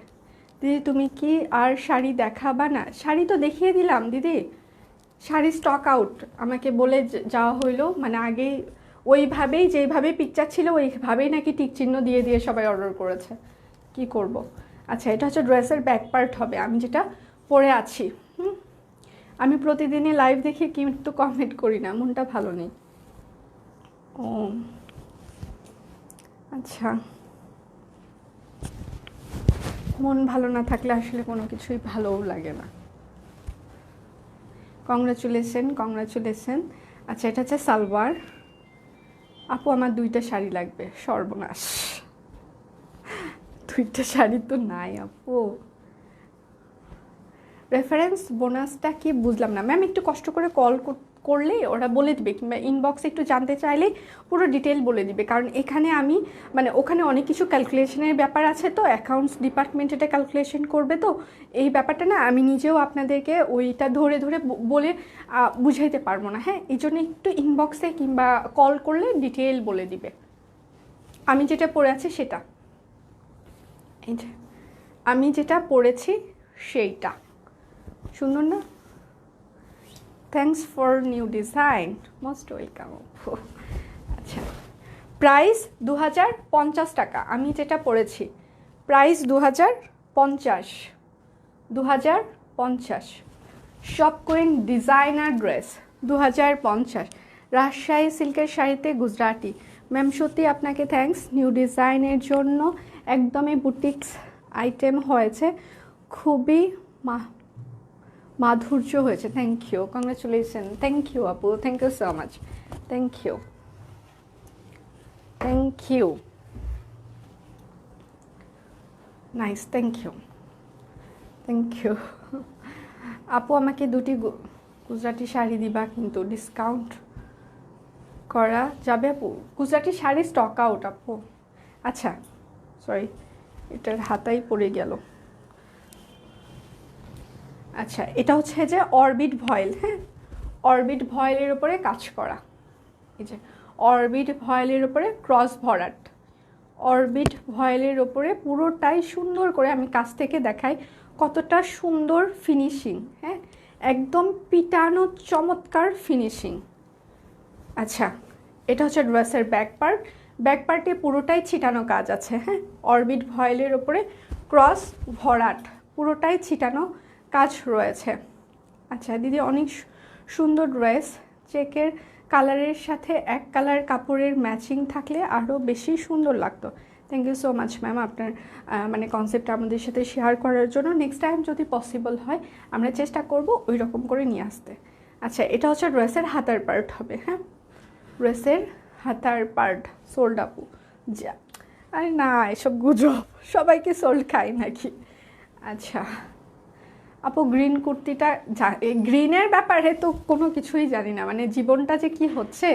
দিদি তুমি কি আর শাড়ি দেখাবা না? শাড়ি তো দেখিয়ে দিলাম দিদি, শাড়ি স্টক আউট আমাকে বলে যাওয়া হইলো, মানে আগেই ওইভাবেই যেইভাবে পিকচার ছিল ওইভাবেই নাকি টিক চিহ্ন দিয়ে দিয়ে সবাই অর্ডার করেছে, কি করব। আচ্ছা এটা হচ্ছে ড্রেসের ব্যাক পার্ট হবে, আমি যেটা পরে আছি। আমি প্রতিদিনই লাইভ দেখে কিন্তু কমেন্ট করি না, মনটা ভালো নেই। ও আচ্ছা, মন ভালো না থাকলে আসলে কোনো কিছুই ভালোও লাগে না। কংগ্রাচুলেশন। আচ্ছা এটা হচ্ছে সালোয়ার। আপু আমার 2টা শাড়ি লাগবে, সর্বনাশ, 2টা শাড়ি তো নাই আপু। রেফারেন্স বোনাসটা কি বুঝলাম না ম্যাম, একটু কষ্ট করে কল করলেই ওরা বলে দিবে, কিংবা ইনবক্সে একটু জানতে চাইলেই পুরো ডিটেল বলে দিবে। কারণ এখানে আমি মানে ওখানে অনেক কিছু ক্যালকুলেশনের ব্যাপার আছে, তো অ্যাকাউন্টস ডিপার্টমেন্ট এটা ক্যালকুলেশন করবে, তো এই ব্যাপারটা না আমি নিজেও আপনাদেরকে ওইটা ধরে ধরে বলে বুঝাইতে পারবো না। হ্যাঁ এই জন্য একটু ইনবক্সে কিংবা কল করলে ডিটেল বলে দিবে। আমি যেটা পরে আছি সেটা, এই যে আমি যেটা পরেছি সেইটা সুন্দর না? Thanks for new design, most welcome. আচ্ছা প্রাইস 2050 টাকা, আমি যেটা পরেছি প্রাইস 2050 সব কোয়েন ডিজাইনার ড্রেস 2050। রাজশাহী সিল্কের শাড়িতে গুজরাটি। ম্যাম সত্যি আপনাকে থ্যাঙ্কস নিউ ডিজাইনের জন্য, একদমই বুটিক্স আইটেম হয়েছে, খুবই মাধুর্য হয়েছে। Thank you, congratulation, thank you আপু, thank you so much, thank you. Nice, thank you আপু। আমাকে 2টি গুজরাটি শাড়ি দিবা, কিন্তু ডিসকাউন্ট করা যাবে আপু? গুজরাটি শাড়ি স্টক আউট আপু। আচ্ছা সরি, এটার হাতাই পড়ে গেল। আচ্ছা এটা হচ্ছে যে অরবিট ভয়েল, হ্যাঁ অরবিট ভয়েলের উপরে কাজ করা, এই যে অরবিট ভয়েলের উপরে ক্রস ভরাট, অরবিট ভয়েলের ওপরে পুরোটাই সুন্দর করে আমি কাছ থেকে দেখাই কতটা সুন্দর ফিনিশিং, হ্যাঁ একদম পিটানো চমৎকার ফিনিশিং। আচ্ছা এটা হচ্ছে ড্রেসের ব্যাক পার্টে পুরোটাই ছিটানো কাজ আছে, হ্যাঁ অরবিট ভয়েলের ওপরে ক্রস ভরাট, পুরোটাই ছিটানো কাজ রয়েছে। আচ্ছা দিদি অনেক সুন্দর ড্রেস, চেকের কালারের সাথে এক কালার কাপড়ের ম্যাচিং থাকলে আরও বেশি সুন্দর লাগতো। Thank you so much ma'am আপনার মানে কনসেপ্ট আমাদের সাথে শেয়ার করার জন্য। নেক্সট টাইম যদি পসিবল হয় আমরা চেষ্টা করব ওই রকম করে নিয়ে আসতে। আচ্ছা এটা হচ্ছে ড্রেসের হাতার পার্ট হবে, হ্যাঁ ড্রেসের হাতার পার্ট। সোল্ড আপু যা, আরে না এসব গুজব, সবাইকে সোল্ড খাই নাকি? আচ্ছা আপু গ্রিন কুর্তিটা, গ্রিনের ব্যাপারে তো কোনো কিছুই জানি না, মানে জীবনটা যে কি হচ্ছে,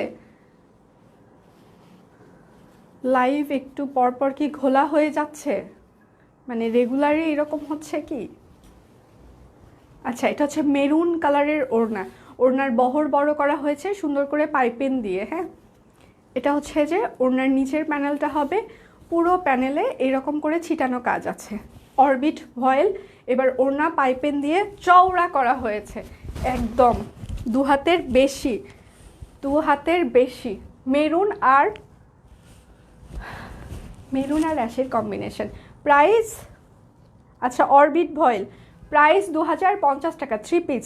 লাইভ একটু পরপর কি ঘোলা হয়ে যাচ্ছে, মানে রেগুলারই এরকম হচ্ছে কি? আচ্ছা এটা হচ্ছে মেরুন কালারের ওড়নার বহর বড় করা হয়েছে সুন্দর করে পাইপিং দিয়ে, হ্যাঁ এটা হচ্ছে যে ওড়নার নিচের প্যানেলটা হবে, পুরো প্যানেলে এরকম করে ছিটানো কাজ আছে, অরবিট ভয়েল। এবার ওড়না পাইপিং দিয়ে চওড়া করা হয়েছে, একদম 2 হাতের বেশি, মেরুন আর অ্যাশের কম্বিনেশন। প্রাইস আচ্ছা অরবিট ভয়েল প্রাইস 2050 টাকা 3 পিস,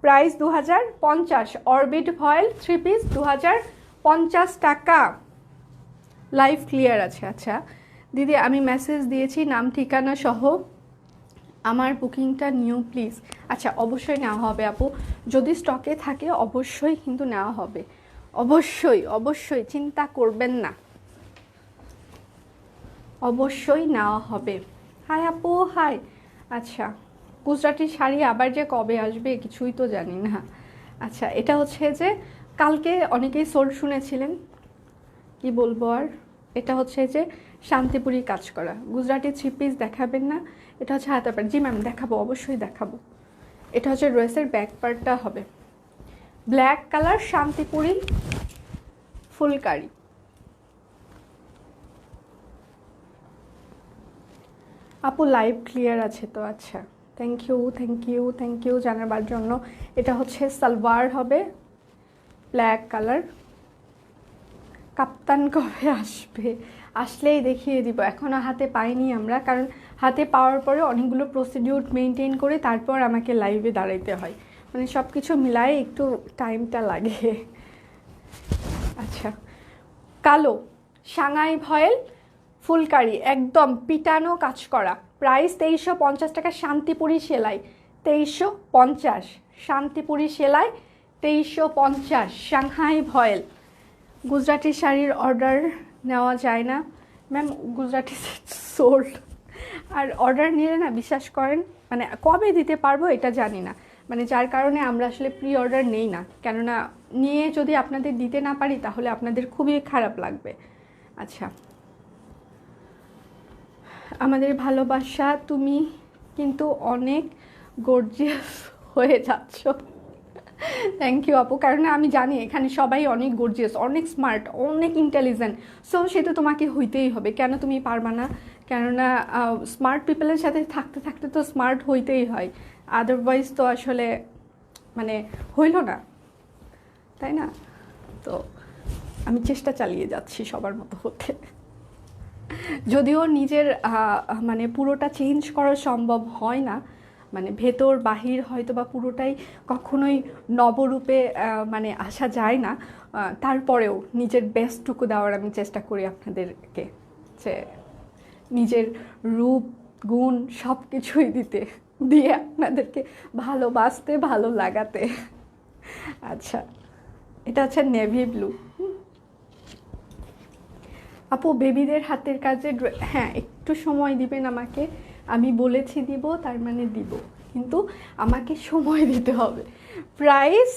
প্রাইস 2050, অরবিট ভয়েল 3 পিস 2050 টাকা। লাইভ ক্লিয়ার আছে। আচ্ছা দিদি আমি মেসেজ দিয়েছি নাম ঠিকানা সহ, আমার বুকিংটা নিউ প্লিজ। আচ্ছা অবশ্যই নেওয়া হবে আপু, যদি স্টকে থাকে অবশ্যই কিন্তু নেওয়া হবে, অবশ্যই চিন্তা করবেন না, অবশ্যই নেওয়া হবে। হাই আপু হাই। আচ্ছা গুজরাটি শাড়ি আবার যে কবে আসবে কিছুই তো জানি না। আচ্ছা এটা হচ্ছে যে কালকে অনেকেই সোল্ড শুনেছিলেন, কি বলবো আর, এটা হচ্ছে যে শান্তিপুরি কাজ করা গুজরাটি 3 পিস দেখাবেন না? এটা হচ্ছে হাতের পাট। জি ম্যাম দেখাবো, অবশ্যই দেখাবো। এটা হচ্ছে ড্রেসের ব্যাক পার্টটা হবে ব্ল্যাক কালার শান্তিপুরি ফুলকারি। আপু লাইভ ক্লিয়ার আছে তো? আচ্ছা, thank you thank you thank you জানাবার জন্য। এটা হচ্ছে সালোয়ার হবে ব্ল্যাক কালার। কাপ্তান কবে আসবে? আসলেই দেখিয়ে দিব, এখনও হাতে পাইনি আমরা, কারণ হাতে পাওয়ার পরে অনেকগুলো প্রসিডিউর মেনটেন করে তারপর আমাকে লাইভে দাঁড়াইতে হয়, মানে সব কিছু মিলায়ে একটু টাইমটা লাগে। আচ্ছা, কালো সাংহাই ভয়েল ফুলকারি একদম পিটানো কাজ করা, প্রাইস 2350 টাকা। শান্তিপুরি সেলাই 2350, শান্তিপুরি সেলাই 2350, সাংহাই ভয়েল। গুজরাটি শাড়ির অর্ডার নেওয়া যায় না ম্যাম? গুজরাটি সোল্ড, আর অর্ডার নিলে না বিশ্বাস করেন মানে কবে দিতে পারবো এটা জানি না, মানে যার কারণে আমরা আসলে প্রি অর্ডার নেই না, কেননা নিয়ে যদি আপনাদের দিতে না পারি তাহলে আপনাদের খুবই খারাপ লাগবে। আচ্ছা, আমাদের ভালোবাসা, তুমি কিন্তু অনেক গর্জিয়াস হয়ে যাচ্ছ। থ্যাংক ইউ আপু, কারণ আমি জানি এখানে সবাই অনেক গর্জিয়াস, অনেক স্মার্ট, অনেক ইন্টেলিজেন্ট, সো সেটা তোমাকে হইতেই হবে। কেন তুমি পারবা না? কেননা স্মার্ট পিপলের সাথে থাকতে থাকতে তো স্মার্ট হইতেই হয়, আদারওয়াইজ তো আসলে মানে হইল না, তাই না? তো আমি চেষ্টা চালিয়ে যাচ্ছি সবার মতো হতে, যদিও নিজের মানে পুরোটা চেঞ্জ করা সম্ভব হয় না, মানে ভেতর বাহির হয়তো বা পুরোটাই কখনোই নবরূপে মানে আসা যায় না, তারপরেও নিজের বেস্টটুকু দেওয়ার আমি চেষ্টা করি আপনাদেরকে, যে নিজের রূপ গুণ সব কিছুই দিয়ে আপনাদেরকে ভালোবাসতে, ভালো লাগাতে। আচ্ছা, এটা হচ্ছে নেভি ব্লু। আপু বেবিদের হাতের কাজে হ্যাঁ একটু সময় দিবেন আমাকে, আমি বলেছি দিব তার মানে দিব, কিন্তু আমাকে সময় দিতে হবে। প্রাইস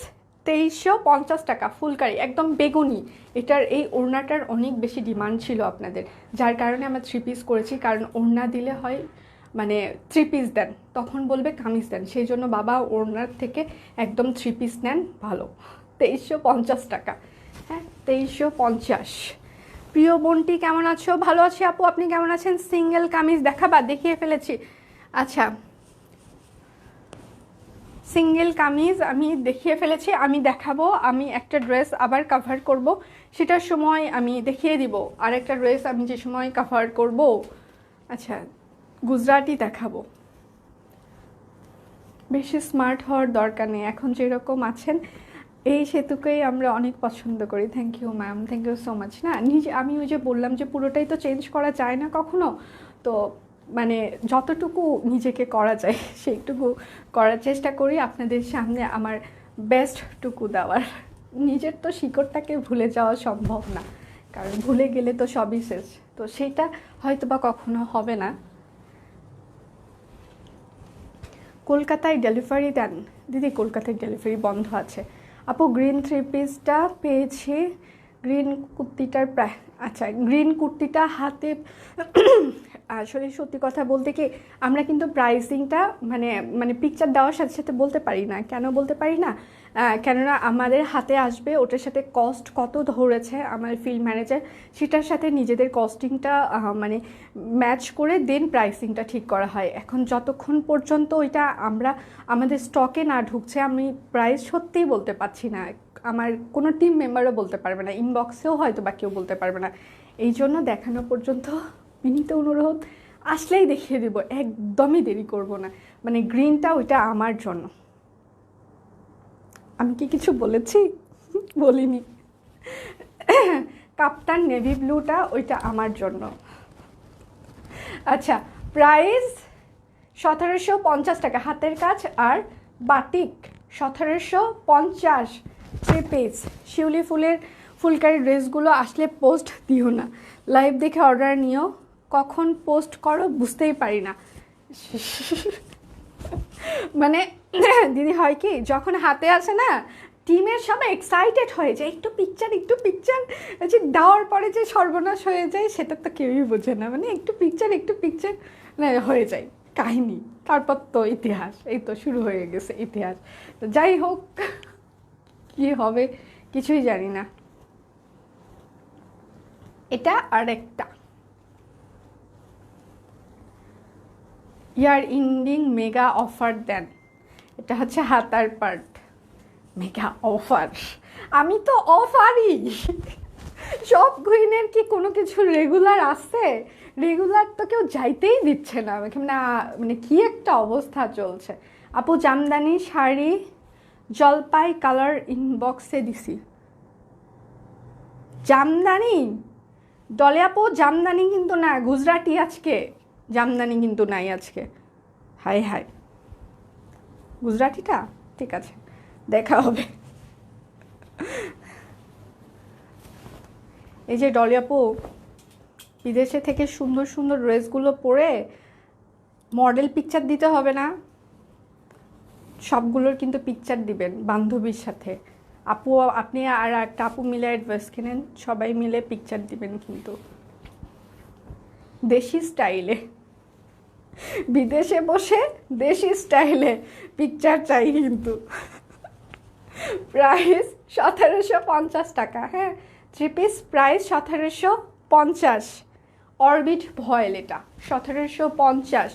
2350 টাকা, ফুলকারি একদম বেগুনি। এটার এই ওড়নাটার অনেক বেশি ডিমান্ড ছিল আপনাদের, যার কারণে আমরা 3 পিস করেছি, কারণ ওড়না দিলে হয় মানে 3 পিস দেন, তখন বলবে কামিজ দেন, সেই জন্য বাবা ওড়নার থেকে একদম 3 পিস নেন, ভালো। 2350 টাকা, হ্যাঁ 2350। প্রিয় বোনটি কেমন আছো? ভালো আছি আপু, আপনি কেমন আছেন? সিঙ্গেল কামিজ দেখাবা? দেখিয়ে ফেলেছি। আচ্ছা, সিঙ্গেল কামিজ আমি দেখিয়ে ফেলেছি, আমি দেখাবো, আমি একটা ড্রেস আবার কভার করব, সেটার সময় আমি দেখিয়ে দিব আর একটা ড্রেস আমি যে সময় কভার করব। আচ্ছা, গুজরাটি দেখাবো। বেশি স্মার্ট হওয়ার দরকার নেই, এখন যেরকম আছেন এই সেতুকেই আমরা অনেক পছন্দ করি। Thank you ma'am, thank you so much. না নিজে আমি ওই যে বললাম যে পুরোটাই তো চেঞ্জ করা যায় না কখনো, তো মানে যতটুকু নিজেকে করা যায় সেইটুকু করার চেষ্টা করি আপনাদের সামনে, আমার বেস্টটুকু দেওয়ার। নিজের তো শিকড়টাকে ভুলে যাওয়া সম্ভব না, কারণ ভুলে গেলে তো সবই শেষ, তো সেটা হয়তো বা কখনো হবে না। কলকাতায় ডেলিভারি দেন? দিদি কলকাতায় ডেলিভারি বন্ধ আছে। আপু গ্রিন 3 পিসটা পেয়েছি, গ্রিন কুর্তিটার প্রায়, আচ্ছা গ্রিন কুর্তিটা হাতে আসলে সত্যি কথা বলতে কি আমরা কিন্তু প্রাইসিংটা মানে মানে পিকচার দেওয়ার সাথে সাথে বলতে পারি না। কেন বলতে পারি না? কেননা আমাদের হাতে আসবে ওটার সাথে কস্ট কত ধরেছে আমার ফিল্ড ম্যানেজার, সেটার সাথে নিজেদের কস্টিংটা মানে ম্যাচ করে দেন প্রাইসিংটা ঠিক করা হয়। এখন যতক্ষণ পর্যন্ত ওইটা আমরা আমাদের স্টকে না ঢুকছে আমি প্রাইস সত্যিই বলতে পারছি না, আমার কোনো টিম মেম্বারও বলতে পারবে না, ইনবক্সেও হয়তো বা কেউ বলতে পারবে না। এই জন্য দেখানো পর্যন্ত বিনীত অনুরোধ, আসলেই দেখিয়ে দেবো, একদমই দেরি করব না। মানে গ্রিনটা ওইটা আমার জন্য। আমি কি কিছু বলেছি? বলিনি। কাপ্তান নেভি ব্লুটা ওইটা আমার জন্য। আচ্ছা, প্রাইস 1750 টাকা, হাতের কাজ আর বাটিক 1750, 3 পিস। শিউলি ফুলের ফুলকারি ড্রেসগুলো আসলে পোস্ট দিও না, লাইভ দেখে অর্ডার নিও, কখন পোস্ট করো বুঝতেই পারি না। মানে দিদি হয় কি যখন হাতে আসে না টিমের সবাই এক্সাইটেড হয়ে যায়, একটু পিকচার যে দেওয়ার পরে যে সর্বনাশ হয়ে যায় সেটা তো কেউই বোঝে না, মানে একটু পিকচার না হয়ে যায় কাহিনী, তারপর তো ইতিহাস, এই তো শুরু হয়ে গেছে ইতিহাস। তো যাই হোক, কি হবে কিছুই জানি না। এটা আরেকটা ইয়ার ইন্ডিং মেগা অফার দেন, এটা হচ্ছে হাতার পার্ট, মেগা অফার। আমি তো অফারই, সব কুইনের কি কোনো কিছু রেগুলার আছে? রেগুলার তো কেউ যাইতেই দিচ্ছে না, মানে কি একটা অবস্থা চলছে। আপু জামদানি শাড়ি জলপাই কালার ইনবক্সে দিছি। জামদানি ডলে আপু, জামদানি কিন্তু না, গুজরাটি আজকে, জামদানি কিন্তু নাই আজকে। হাই হাই, গুজরাটিটা ঠিক আছে, দেখা হবে। এই যে ডলি আপু বিদেশে থেকে সুন্দর সুন্দর ড্রেসগুলো পরে মডেল পিকচার দিতে হবে না, সবগুলোর কিন্তু পিকচার দিবেন বান্ধবীর সাথে। আপু আপনি আর একটা আপু মিলে ড্রেস কিনেন, সবাই মিলে পিকচার দিবেন কিন্তু দেশি স্টাইলে, বিদেশে বসে দেশি স্টাইলে পিকচার চাই কিন্তু। প্রাইস 1750 টাকা, হ্যাঁ 3 পিস প্রাইস 1750, অরবিট ভয়েল, এটা 1750।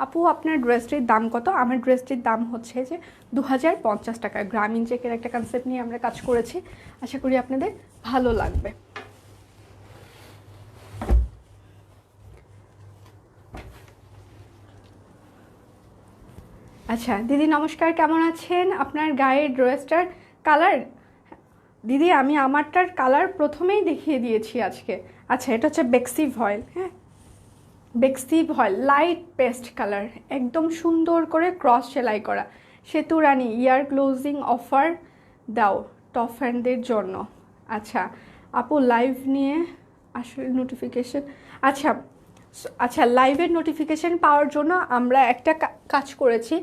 আপু আপনার ড্রেসটির দাম কত? আমার ড্রেসটির দাম হচ্ছে যে 2050 টাকা। গ্রামীণ চেকের একটা কনসেপ্ট নিয়ে আমরা কাজ করেছি, আশা করি আপনাদের ভালো লাগবে। আচ্ছা দিদি নমস্কার, কেমন আছেন? আপনার গায়ের ড্রেসটার কালার, দিদি আমি আমারটার কালার প্রথমেই দেখিয়ে দিয়েছি আজকে। আচ্ছা এটা হচ্ছে বেক্সি ভয়েল, হ্যাঁ বেক্সি ভয়েল লাইট পেস্ট কালার, একদম সুন্দর করে ক্রস সেলাই করা। সেতু রানী ইয়ার ক্লোজিং অফার দাও টপ ফ্যানদের জন্য। আচ্ছা আপু লাইভ নিয়ে আসলে নোটিফিকেশন, আচ্ছা আচ্ছা লাইভের নোটিফিকেশন পাওয়ার জন্য আমরা একটা কাজ করেছি,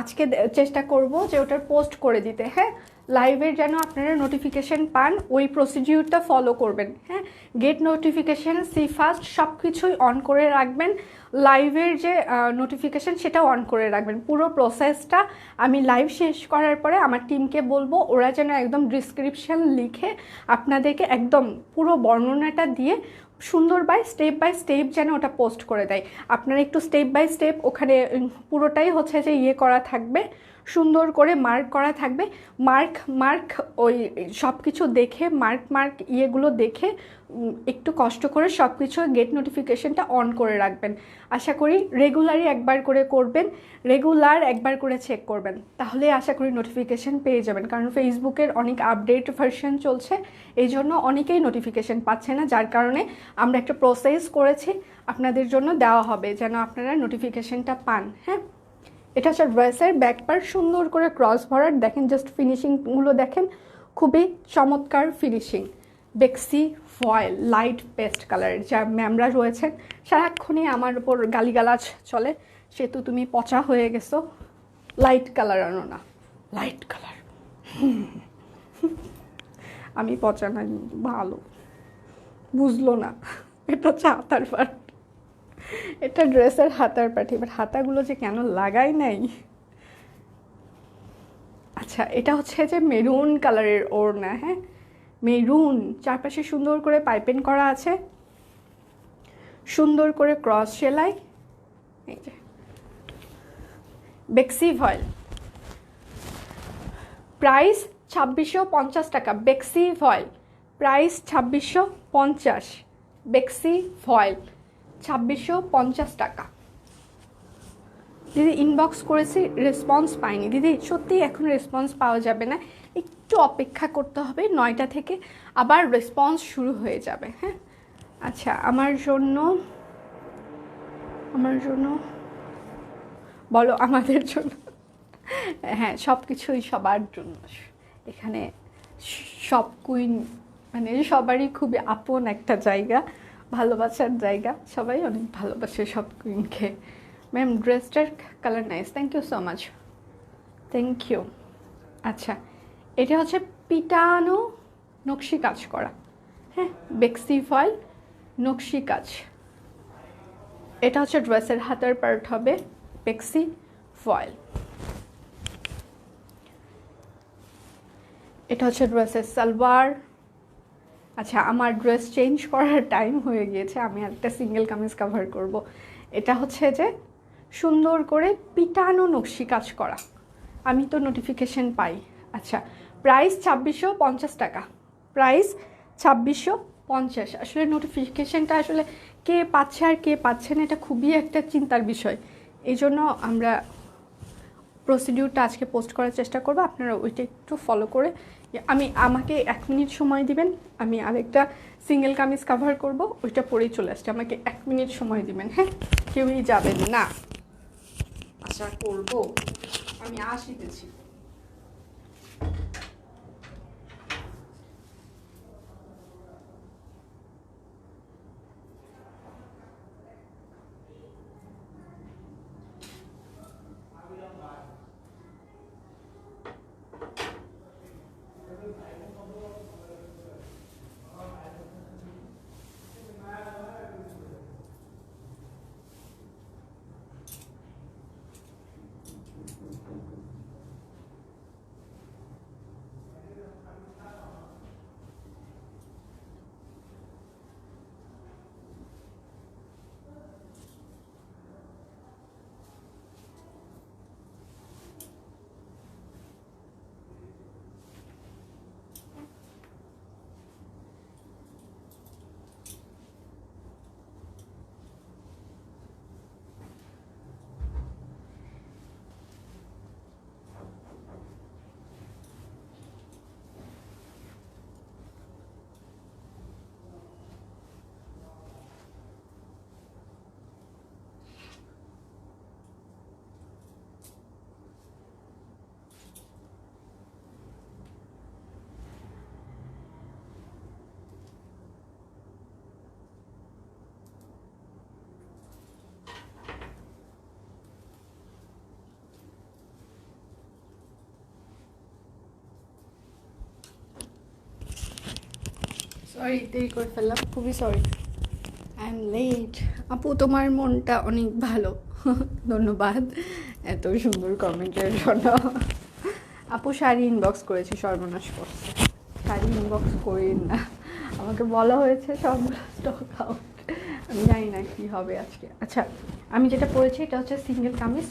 আজকে চেষ্টা করব যে ওটার পোস্ট করে দিতে, হ্যাঁ লাইভের যেন আপনারা নোটিফিকেশন পান, ওই প্রসিডিউরটা ফলো করবেন, হ্যাঁ গেট নোটিফিকেশান সি ফার্স্ট সব কিছুই অন করে রাখবেন, লাইভের যে নোটিফিকেশান সেটা অন করে রাখবেন। পুরো প্রসেসটা আমি লাইভ শেষ করার পরে আমার টিমকে বলবো, ওরা যেন একদম ডিসক্রিপশান লিখে আপনাদেরকে একদম পুরো বর্ণনাটা দিয়ে সুন্দর বাই স্টেপ যেন ওটা পোস্ট করে দেয়। আপনারা একটু স্টেপ বাই স্টেপ ওখানে পুরোটাই হচ্ছে যে ইয়ে করা থাকবে, সুন্দর করে মার্ক করা থাকবে, মার্ক ওই সব কিছু দেখে মার্ক ইয়েগুলো দেখে একটু কষ্ট করে সব কিছু গেট নোটিফিকেশনটা অন করে রাখবেন। আশা করি রেগুলারই একবার করে করবেন, রেগুলার একবার করে চেক করবেন, তাহলে আশা করি নোটিফিকেশন পেয়ে যাবেন। কারণ ফেসবুকের অনেক আপডেট ভার্সন চলছে, এই জন্য অনেকেই নোটিফিকেশন পাচ্ছে না, যার কারণে আমরা একটা প্রসেস করেছি আপনাদের জন্য দেওয়া হবে যেন আপনারা নোটিফিকেশনটা পান। হ্যাঁ এটা হচ্ছে ড্রেসের ব্যাক পার্ট, সুন্দর করে ক্রস ভরাট, দেখেন জাস্ট ফিনিশিংগুলো দেখেন, খুবই চমৎকার ফিনিশিং। বেক্সি ফয়েল লাইট পেস্ট কালার, যা ম্যামরা রয়েছেন সারাক্ষণই আমার উপর গালিগালাজ চলে, সেতু তুমি পচা হয়ে গেছো, লাইট কালার আনো না, লাইট কালার। আমি পচা না, ভালো বুঝলো না। এটা হচ্ছে হাতার পার্ট, এটা ড্রেসের হাতার পার্ট, এবার হাতাগুলো যে কেন লাগাই নাই। আচ্ছা এটা হচ্ছে যে মেরুন কালারের ওড়না, হ্যাঁ মেরুন, চারপাশে সুন্দর করে পাইপিং করা আছে, সুন্দর করে ক্রস সেলাই। এই যে বেক্সি ভয়েল, প্রাইস 2650 টাকা। বেক্সি ভয়েল প্রাইস 2650, বেক্সি ভয়েল 2650 টাকা। দিদি ইনবক্স করেছি, রেসপন্স পাইনি। দিদি সত্যি এখন রেসপন্স পাওয়া যাবে না, একটু অপেক্ষা করতে হবে, 9টা থেকে আবার রেসপন্স শুরু হয়ে যাবে। হ্যাঁ আচ্ছা আমার জন্য বলো, আমাদের জন্য, হ্যাঁ সব কিছুই সবার জন্য, এখানে সব কুইন মানে সবারই খুবই আপন একটা জায়গা, ভালোবাসার জায়গা, সবাই অনেক ভালোবাসে সব কুইনকে। ম্যাম ড্রেসটার colour nice, thank you so much, thank you. আচ্ছা এটা হচ্ছে পিটানো নকশি কাজ করা, হ্যাঁ, বেক্সি ফয়েল নকশি কাজ। এটা হচ্ছে ড্রেসের হাতার পার্ট হবে বেক্সি ফয়েল। এটা হচ্ছে ড্রেসের সালোয়ার। আচ্ছা, আমার ড্রেস চেঞ্জ করার টাইম হয়ে গিয়েছে, আমি একটা সিঙ্গেল কামিজ কভার করব। এটা হচ্ছে যে সুন্দর করে পিটানো নকশি কাজ করা, আমি তো নোটিফিকেশন পাই। আচ্ছা, প্রাইস 2650 টাকা, প্রাইস 2650। আসলে নোটিফিকেশনটা আসলে কে পাচ্ছে আর কে পাচ্ছে না, এটা খুবই একটা চিন্তার বিষয়। এই জন্য আমরা প্রসিডিউরটা আজকে পোস্ট করার চেষ্টা করব, আপনারা ওইটা একটু ফলো করে আমাকে 1 মিনিট সময় দিবেন, আমি আরেকটা সিঙ্গেল কামিজ কভার করব, ওইটা পরেই চলে আসছে, আমাকে 1 মিনিট সময় দিবেন, হ্যাঁ, কেউই যাবেন না। আশা করব আমি আসিতেছি। সরি, দেরি করে ফেললাম, খুবই সরি, আই এম লেট। আপু, তোমার মনটা অনেক ভালো, ধন্যবাদ এত সুন্দর কমেন্টের জন্য। আপু শাড়ি ইনবক্স করেছি, সর্বনাশ করছে, শাড়ি ইনবক্স করেন না, আমাকে বলা হয়েছে সবগুলো স্টক আউট, আমি জানি না কী হবে আজকে। আচ্ছা, আমি যেটা পরেছি এটা হচ্ছে সিঙ্গেল কামিজ,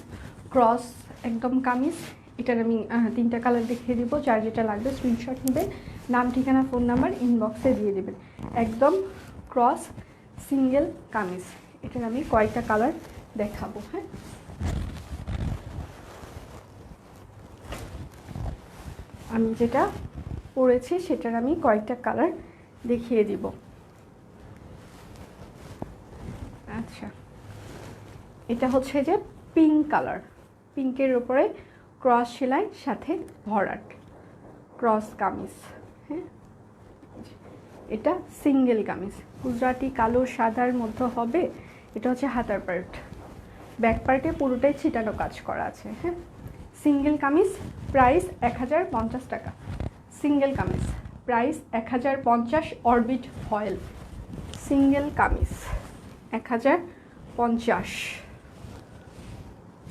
ক্রস একদম কামিজ। এটার আমি 3টা কালার দেখিয়ে দিব, যার যেটা লাগবে স্ক্রিনশট নেবেন, নাম ঠিকানা ফোন নাম্বার ইনবক্সে দিয়ে দেবেন। একদম ক্রস সিঙ্গেল কামিজ, এটার আমি কয়েকটা কালার দেখাবো, হ্যাঁ। আমি যেটা পরেছি সেটার আমি কয়েকটা কালার দেখিয়ে দিব। আচ্ছা, এটা হচ্ছে যে পিঙ্ক কালার, পিঙ্কের উপরে ক্রস সেলাই সাথে ভরাট, ক্রস কামিজ, হ্যাঁ। এটা সিঙ্গেল কামিজ, গুজরাটি কালো সাদার মধ্যে হবে। এটা হচ্ছে হাতার পার্ট, ব্যাক পার্টে পুরোটাই ছিটানো কাজ করা আছে, হ্যাঁ। সিঙ্গেল কামিজ, প্রাইস 1050 টাকা। Single kameez price 1050, orbit foil single kameez 1050।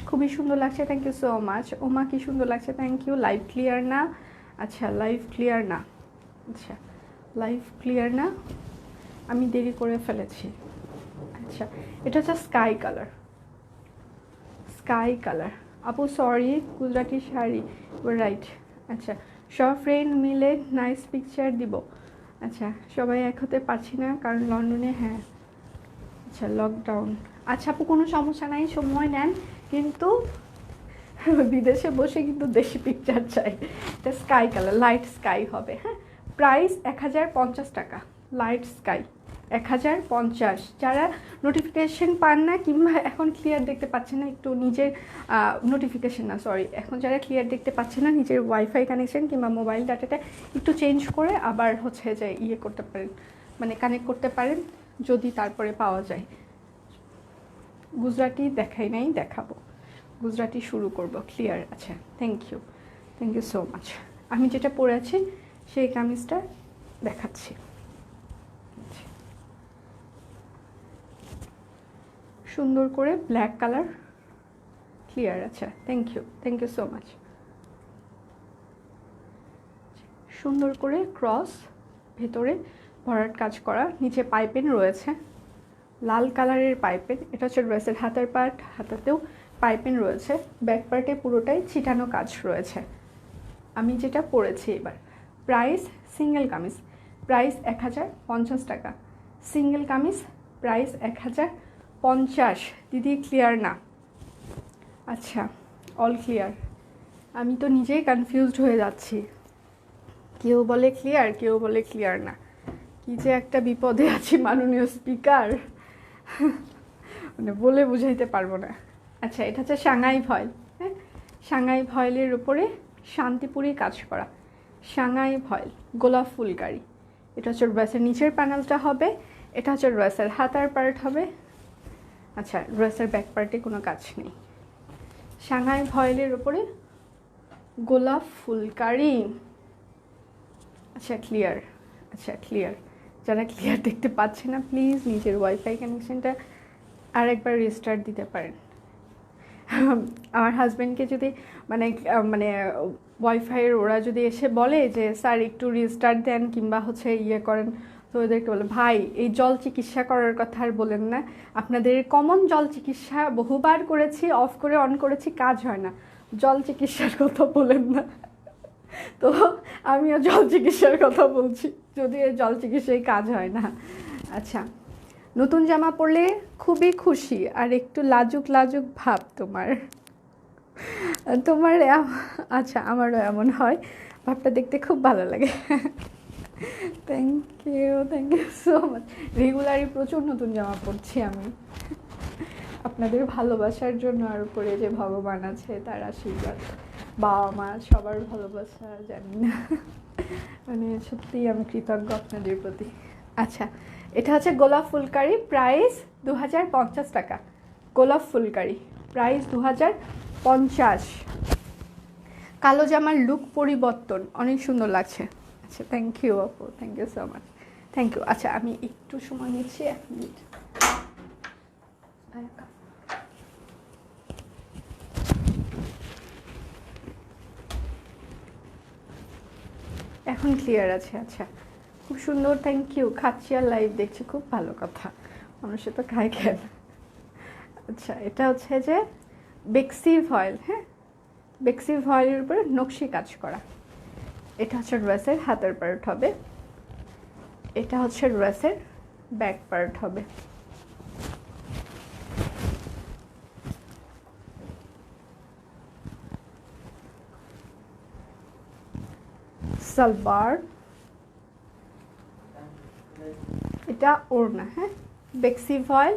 খুবই সুন্দর লাগছে, থ্যাংক ইউ সো মাচ। ওমা কি সুন্দর লাগছে, থ্যাংক ইউ। লাইভ ক্লিয়ার না? আচ্ছা, লাইভ ক্লিয়ার না, আচ্ছা লাইভ ক্লিয়ার না, আমি দেরি করে ফেলেছি। আচ্ছা, এটা হচ্ছে স্কাই কালার, স্কাই কালার। আপু সরি, গুজরাটি শাড়ি, রাইট। আচ্ছা, সব ফ্রেন্ড মিলে নাইস পিকচার দিব। আচ্ছা, সবাই এক হতে পারছি না কারণ লন্ডনে, হ্যাঁ আচ্ছা লকডাউন। আচ্ছা আপু, কোনো সমস্যা নাই, সময় নেন, কিন্তু বিদেশে বসে কিন্তু দেশি পিকচার চাই। এটা স্কাই কালার, লাইট স্কাই হবে, হ্যাঁ। প্রাইস 1050 টাকা, লাইট স্কাই 1050। যারা নোটিফিকেশন পান না কিংবা এখন ক্লিয়ার দেখতে পাচ্ছেন না, একটু নিজের নোটিফিকেশন না সরি, এখন যারা ক্লিয়ার দেখতে পাচ্ছেন না, নিজের ওয়াইফাই কানেকশন কিংবা মোবাইল ডাটাটা একটু চেঞ্জ করে আবার হচ্ছে যে ইয়ে করতে পারেন, মানে কানেক্ট করতে পারেন, যদি তারপরে পাওয়া যায়। গুজরাটি দেখাই নাই, দেখাবো, গুজরাটি শুরু করব, ক্লিয়ার। আচ্ছা, থ্যাংক ইউ সো মাচ। আমি যেটা পরে আছি সেই কামিজটা দেখাচ্ছি। সুন্দর করে ব্ল্যাক কালার, ক্লিয়ার। আচ্ছা, থ্যাংক ইউ সো মাচ। সুন্দর করে ক্রস, ভেতরে ভরাট কাজ করা, নিচে পাইপিং রয়েছে, লাল কালারের পাইপিং। এটা হচ্ছে ড্রেসের হাতের পার্ট, হাতাতেও পাইপিং রয়েছে, ব্যাক পার্টে পুরোটাই ছিটানো কাজ রয়েছে। আমি যেটা পরেছি এবার, প্রাইস সিঙ্গেল কামিজ প্রাইস 1050 টাকা, সিঙ্গেল কামিজ প্রাইস 1050। দিদি ক্লিয়ার না? আচ্ছা, অল ক্লিয়ার। আমি তো নিজেই কনফিউজড হয়ে যাচ্ছি, কেউ বলে ক্লিয়ার, কেউ বলে ক্লিয়ার না। কি যে একটা বিপদে আছি মাননীয় স্পিকার, মানে বলে বুঝাইতে পারবো না। আচ্ছা, এটা হচ্ছে সাংহাই ভয়েল। হ্যাঁ, সাংহাই ভয়েলের উপরে শান্তিপুরি কাজ করা, সাংহাই ভয়েল, গোলাপ ফুলকারি। এটা হচ্ছে ড্রেসের নিচের প্যানেলটা হবে, এটা হচ্ছে ড্রেসের হাতার পার্ট হবে। আচ্ছা, ড্রেসের ব্যাক পার্টে কোনো কাজ নেই। সাংহাই ভয়েলের উপরে গোলাপ ফুলকারি। আচ্ছা ক্লিয়ার, আচ্ছা ক্লিয়ার। যারা ক্লিয়ার দেখতে পাচ্ছে না প্লিজ নিজের ওয়াইফাই কানেকশনটা আরেকবার রিস্টার্ট দিতে পারেন। আমার হাজব্যান্ডকে যদি মানে মানে ওয়াইফাইয়ের ওরা যদি এসে বলে যে স্যার একটু রিস্টার্ট দেন কিংবা হচ্ছে ইয়ে করেন, তো ওদেরকে বলে ভাই এই জল চিকিৎসা করার কথা আর বলেন না, আপনাদের কমন জল চিকিৎসা বহুবার করেছি, অফ করে অন করেছি, কাজ হয় না, জল চিকিৎসার কথা বলেন না। তো আমিও জল চিকিৎসার কথা বলছি, যদি এই জল চিকিৎসায় কাজ হয় না। আচ্ছা, নতুন জামা পরলে খুবই খুশি আর একটু লাজুক লাজুক ভাব তোমার। তোমার আচ্ছা, আমারও এমন হয়, ভাবটা দেখতে খুব ভালো লাগে। Thank you so much. রেগুলারই প্রচুর নতুন জামা পরছি আমি, আপনাদের ভালোবাসার জন্য। আর উপরে যে ভগবান আছে তার আশীর্বাদ, বাবা মা সবার ভালোবাসা, জানি না, মানে সত্যিই আমি কৃতজ্ঞ আপনাদের প্রতি। আচ্ছা, এটা হচ্ছে গোলাপ ফুলকারি, প্রাইস 2050 টাকা। গোলাপ ফুলকারি প্রাইস 2050। কালো জামার লুক পরিবর্তন, অনেক সুন্দর লাগছে। আচ্ছা, থ্যাংক ইউ আপু, thank you so much, thank you. আচ্ছা, আমি একটু সময় নিচ্ছি, 1 মিনিট। এখন ক্লিয়ার আছে? আচ্ছা, খুব সুন্দর, থ্যাংক ইউ। খাচ্ছি আর লাইভ দেখছি, খুব ভালো কথা, মানুষে তো খায় কেন। আচ্ছা, এটা হচ্ছে যে বেক্সি ভয়েল। হ্যাঁ, বেক্সি ভয়েলের উপরে নকশি কাজ করা। এটা হচ্ছে ড্রেসের হাতের পার্ট হবে, এটা হচ্ছে ড্রেসের ব্যাক পার্ট হবে। সালবার, এটা ওড়না। হ্যাঁ, বেক্সি ভয়েল,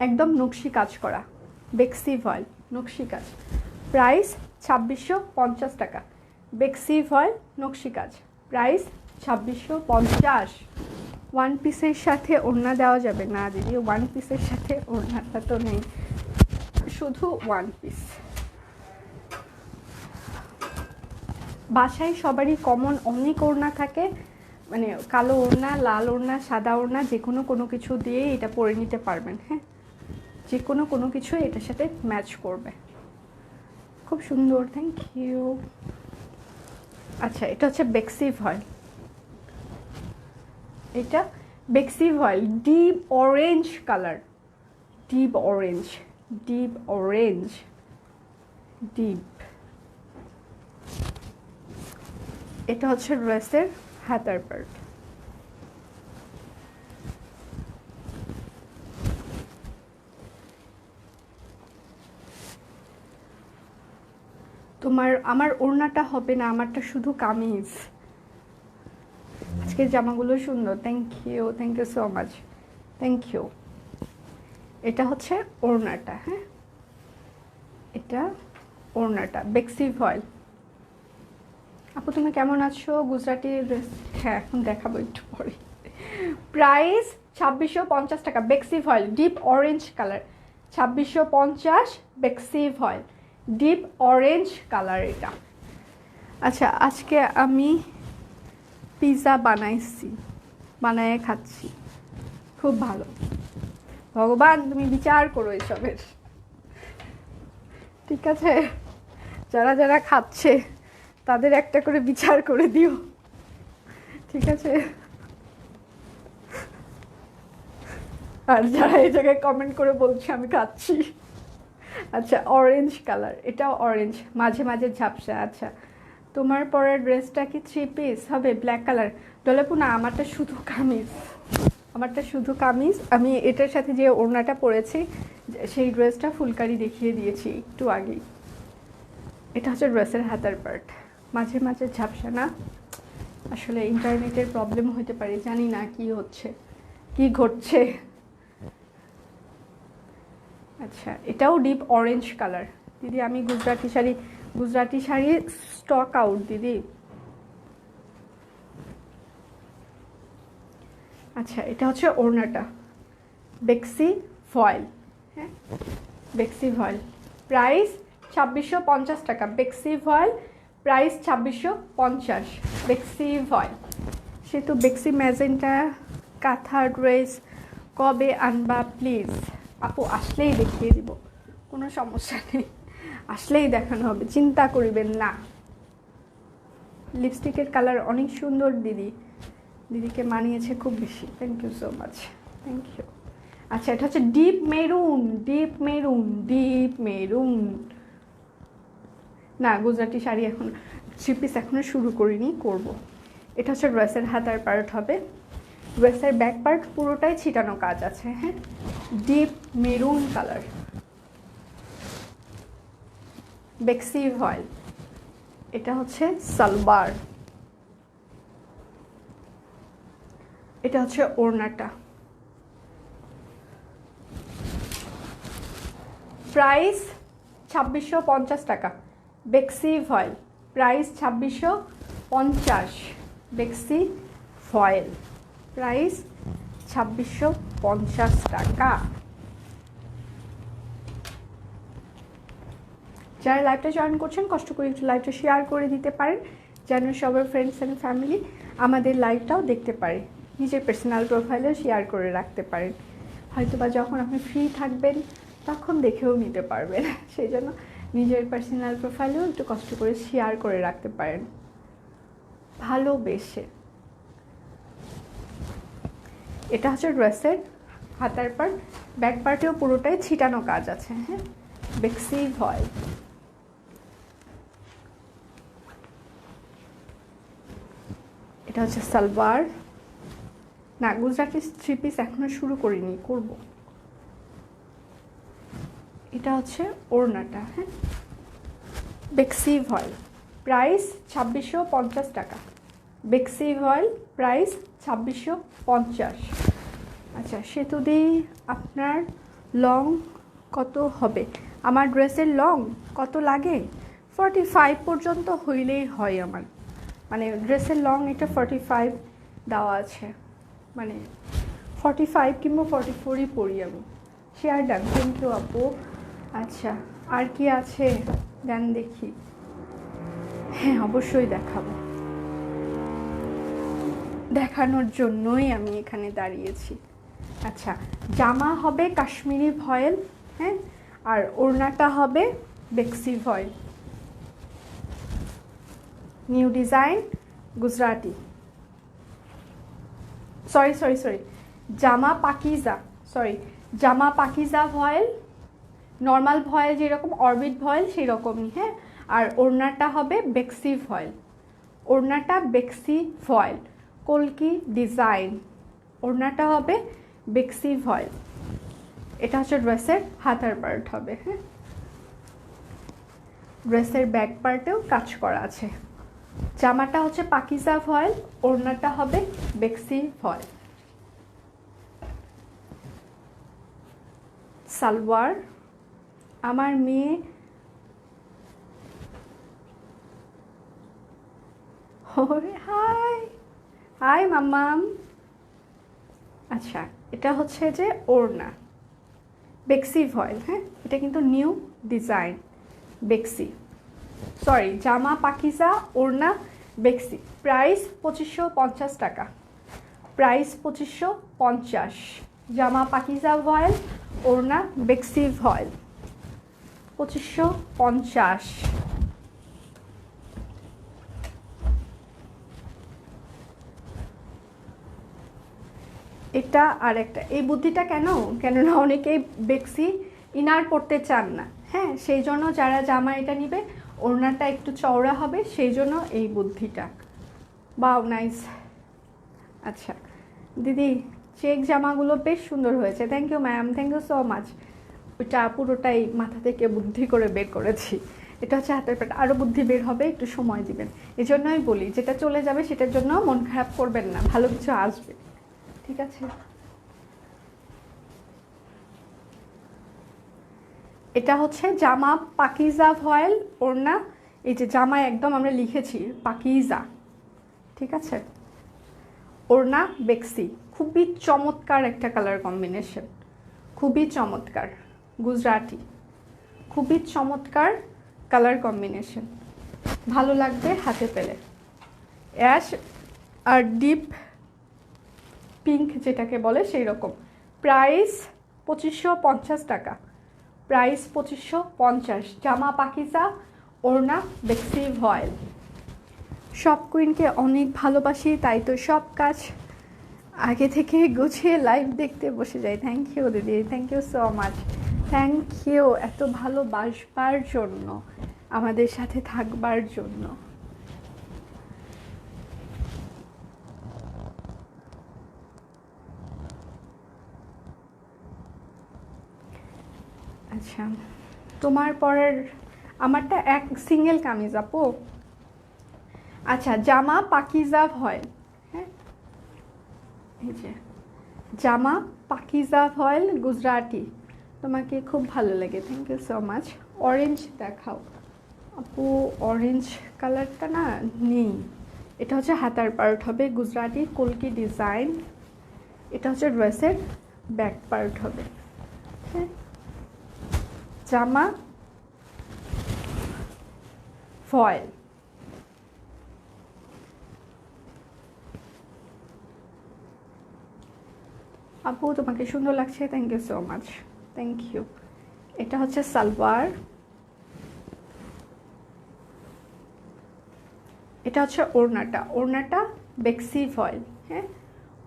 একদম নকশি কাজ করা, বেক্সি ভয়েল নকশি কাজ, প্রাইস 2650 টাকা। বেক্সি ভয়েল নকশি কাজ, প্রাইস 2650। ওয়ান পিসের সাথে ওড়না দেওয়া যাবে না দিদি? ওয়ান পিসের সাথে ওড়নাটা তো নেই, শুধু ওয়ান পিস। বাসায় সবারই কমন অনেক ওড়না থাকে, মানে কালো ওড়না, লাল ওড়না, সাদা ওড়না, যে কোনো কিছু দিয়ে এটা পরে নিতে পারবেন। হ্যাঁ, যে কোনো কিছু এটার সাথে ম্যাচ করবে, খুব সুন্দর, থ্যাংক ইউ। আচ্ছা, এটা হচ্ছে বেক্সি ভয়েল, এটা বেক্সি voile, deep orange colour, deep orange, deep orange, deep. এটা হচ্ছে ড্রেসের হাতার পার্ট। আমার ওড়নাটা হবে না, আমারটা শুধু কামিজ। আজকের জামাগুলো সুন্দর, thank you so much, thank you. এটা হচ্ছে ওড়নাটা। হ্যাঁ, এটা ওড়নাটা, বেক্সি ভয়েল। আপু তুমি কেমন আছো? গুজরাটি ড্রেস, হ্যাঁ এখন দেখাবো একটু পরে। প্রাইস 2650 টাকা, বেক্সি voile, deep orange colour, 2650, বেক্সি voile, deep orange colour. এটা আচ্ছা, আজকে আমি পিৎজা বানায় খাচ্ছি, খুব ভালো। ভগবান, তুমি বিচার করো এসবের, ঠিক আছে? যারা যারা খাচ্ছে তাদের একটা করে বিচার করে দিও, ঠিক আছে? আর যারা এই জায়গায় কমেন্ট করে বলছে আমি খাচ্ছি, আচ্ছা অরেঞ্জ কালার, এটাও অরেঞ্জ, মাঝে মাঝে ঝাপসা। আচ্ছা, তোমার পরের ড্রেসটা কি 3 পিস হবে, ব্ল্যাক কালার? ডলাপু না, আমারটা শুধু কামিজ। আমি এটার সাথে যে ওড়নাটা পরেছি সেই ড্রেসটা ফুলকারি দেখিয়ে দিয়েছি একটু আগেই। এটা হচ্ছে ড্রেসের হাতার পার্ট, মাঝে মাঝে ঝাপসা না, আসলে ইন্টারনেটের প্রবলেম হতে পারে, জানি না কি হচ্ছে, কি ঘটছে। আচ্ছা, এটাও ডিপ অরেঞ্জ কালার। দিদি আমি গুজরাটি শাড়ি স্টক আউট দিদি। আচ্ছা, এটা হচ্ছে ওড়নাটা, বেক্সি ফয়েল, হ্যাঁ বেক্সি ফয়েল, প্রাইস 2650 টাকা। বেক্সি ফয়েল প্রাইস 2650, বেক্সি ফয়েল। সেহেতু বেক্সি ম্যাজেন্টা কাঁথা ড্রেস কবে আনবা প্লিজ? আপু আসলেই দেখিয়ে দিব, কোনো সমস্যা নেই, আসলেই দেখানো হবে, চিন্তা করিবেন না। লিপস্টিকের কালার অনেক সুন্দর দিদি, দিদিকে মানিয়েছে খুব বেশি, thank you so much, thank you. আচ্ছা, এটা হচ্ছে ডিপ মেরুন। না, গুজরাটি শাড়ি এখন 3 পিস এখনও শুরু করিনি, করব। এটা হচ্ছে ড্রেসের হাতার পার্ট হবে, ড্রেসের ব্যাক পার্ট পুরোটাই ছিটানো কাজ আছে, হ্যাঁ ডিপ মেরুন কালার, বেক্সি ভয়েল। এটা হচ্ছে সালোয়ার, এটা হচ্ছে ওড়নাটা, প্রাইস 2650 টাকা। বেক্সি ভয়েল প্রাইস 2650, বেক্সি ভয়েল প্রাইস 2650 টাকা। যারা লাইভটা জয়েন করছেন কষ্ট করে একটু লাইভটা শেয়ার করে দিতে পারেন, যেন সবার ফ্রেন্ডস অ্যান্ড ফ্যামিলি আমাদের লাইভটাও দেখতে পারে, নিজের পার্সোনাল প্রোফাইলেও শেয়ার করে রাখতে পারেন। হয়তোবা যখন আপনি ফ্রি থাকবেন তখন দেখেও নিতে পারবেন, সেই জন্য নিজের পার্সোনাল প্রোফাইলেও একটু কষ্ট করে শেয়ার করে রাখতে পারেন ভালোবেসে। এটা হচ্ছে ড্রেসের হাতার পার্ট, ব্যাক পার্টেও পুরোটাই ছিটানো কাজ আছে, হ্যাঁ বেক্সি ভয়েল। এটা হচ্ছে সালোয়ার। না, গুজরাটি 3 পিস এখনো শুরু করিনি, করব। এটা হচ্ছে ওড়নাটা, হ্যাঁ বেক্সি ভয়েল প্রাইস 2650 টাকা। বেক্সি ভয়েল প্রাইস 2650। আচ্ছা, সেতুদি আপনার লং কত হবে? আমার ড্রেসের লং কত লাগে? 45 পর্যন্ত হইলেই হয় আমার, মানে ড্রেসের লং এটা 45 দেওয়া আছে, মানে 45 কিংবা 44ই পরি আমি। শেয়ার ডান, থ্যাংক ইউ আপু। আচ্ছা, আর কি আছে দেন দেখি, হ্যাঁ অবশ্যই দেখাবো, দেখানোর জন্যই আমি এখানে দাঁড়িয়েছি। আচ্ছা, জামা হবে কাশ্মীরি ভয়েল, হ্যাঁ আর ওড়নাটা হবে বেক্সি ভয়েল, নিউ ডিজাইন গুজরাটি, সরি জামা পাকিজা ভয়েল, নর্মাল ভয়েল যেরকম অরবিট ভয়েল সেই রকমই, হ্যাঁ আর ওড়নাটা হবে বেক্সি ভয়েল, ওড়নাটা বেক্সি ভয়েল কলকি ডিজাইন, ওড়নাটা হবে বেক্সি ভয়েল। এটা হচ্ছে ড্রেসের হাতার পার্ট হবে, হ্যাঁ ড্রেসের ব্যাক পার্টেও কাজ করা আছে। জামাটা হচ্ছে পাকিজা ভয়েল, ওড়নাটা হবে বেক্সি ভয়েল। সালোয়ার, আমার মেয়ে হাই মাম্মাম। আচ্ছা, এটা হচ্ছে যে ওড়না বেক্সি ভয়েল, হ্যাঁ এটা কিন্তু নিউ ডিজাইন বেক্সি, সরি, জামা পাকিজা, ওড়না বেক্সি, প্রাইস 2550 টাকা, প্রাইস 2550। জামা পাকিজা ভয়েল, ওড়না বেক্সি ভয়েল, 2550। এটা আর একটা, এই বুদ্ধিটা কেননা অনেকেই বেক্সি ইনার পরতে চান না, হ্যাঁ, সেই জন্য যারা জামা এটা নিবে ওড়নাটা একটু চওড়া হবে, সেই জন্য এই বুদ্ধিটা। Wow nice. আচ্ছা দিদি, চেক জামাগুলো বেশ সুন্দর হয়েছে, thank you ma'am, thank you so much. ওইটা পুরোটাই মাথা থেকে বুদ্ধি করে বের করেছি। এটা হচ্ছে হাতের পাট, আরও বুদ্ধি বের হবে, একটু সময় দিবেন। এই জন্যই বলি, যেটা চলে যাবে সেটার জন্য মন খারাপ করবেন না, ভালো কিছু আসবে, ঠিক আছে। এটা হচ্ছে জামা পাকিজা ভয়েল, ওড়না এই যে জামায় একদম আমরা লিখেছি পাকিজা, ঠিক আছে। ওড়না বেক্সি, খুবই চমৎকার একটা কালার কম্বিনেশন, খুবই চমৎকার, গুজরাটি, খুবই চমৎকার কালার কম্বিনেশন, ভালো লাগবে হাতে পেলে। অ্যাশ আর ডিপ পিঙ্ক যেটাকে বলে সেই রকম। প্রাইস 2550 টাকা, প্রাইস 2550। জামা পাকিজা, ওড়না বেক্সি ভয়েল। সব কুইনকে অনেক ভালোবাসি, তাই তো সব কাজ আগে থেকে গুছিয়ে লাইভ দেখতে বসে যাই। থ্যাংক ইউ দিদি, thank you so much, thank you এত ভালোবাসবার জন্য, আমাদের সাথে থাকবার জন্য। আচ্ছা, তোমার পরের আমারটা এক সিঙ্গেল কামিজ আপু। আচ্ছা, জামা পাকিজা ভয়েল, হ্যাঁ এই যে জামা পাকিজা ভয়েল গুজরাটি, তোমাকে খুব ভালো লাগে, thank you so much. Orange দেখাও আপু, অরেঞ্জ কালারটা না নেই, এটা হচ্ছে হাতার পার্ট হবে, গুজরাটি কলকি ডিজাইন। এটা হচ্ছে ড্রেসের ব্যাক পার্ট হবে, হ্যাঁ। জামা ফয়েল, আপু তোমাকে সুন্দর লাগছে, thank you so much, thank you. এটা হচ্ছে সালোয়ার, এটা হচ্ছে ওড়নাটা, ওড়নাটা বেক্সি ফয়েল, হ্যাঁ,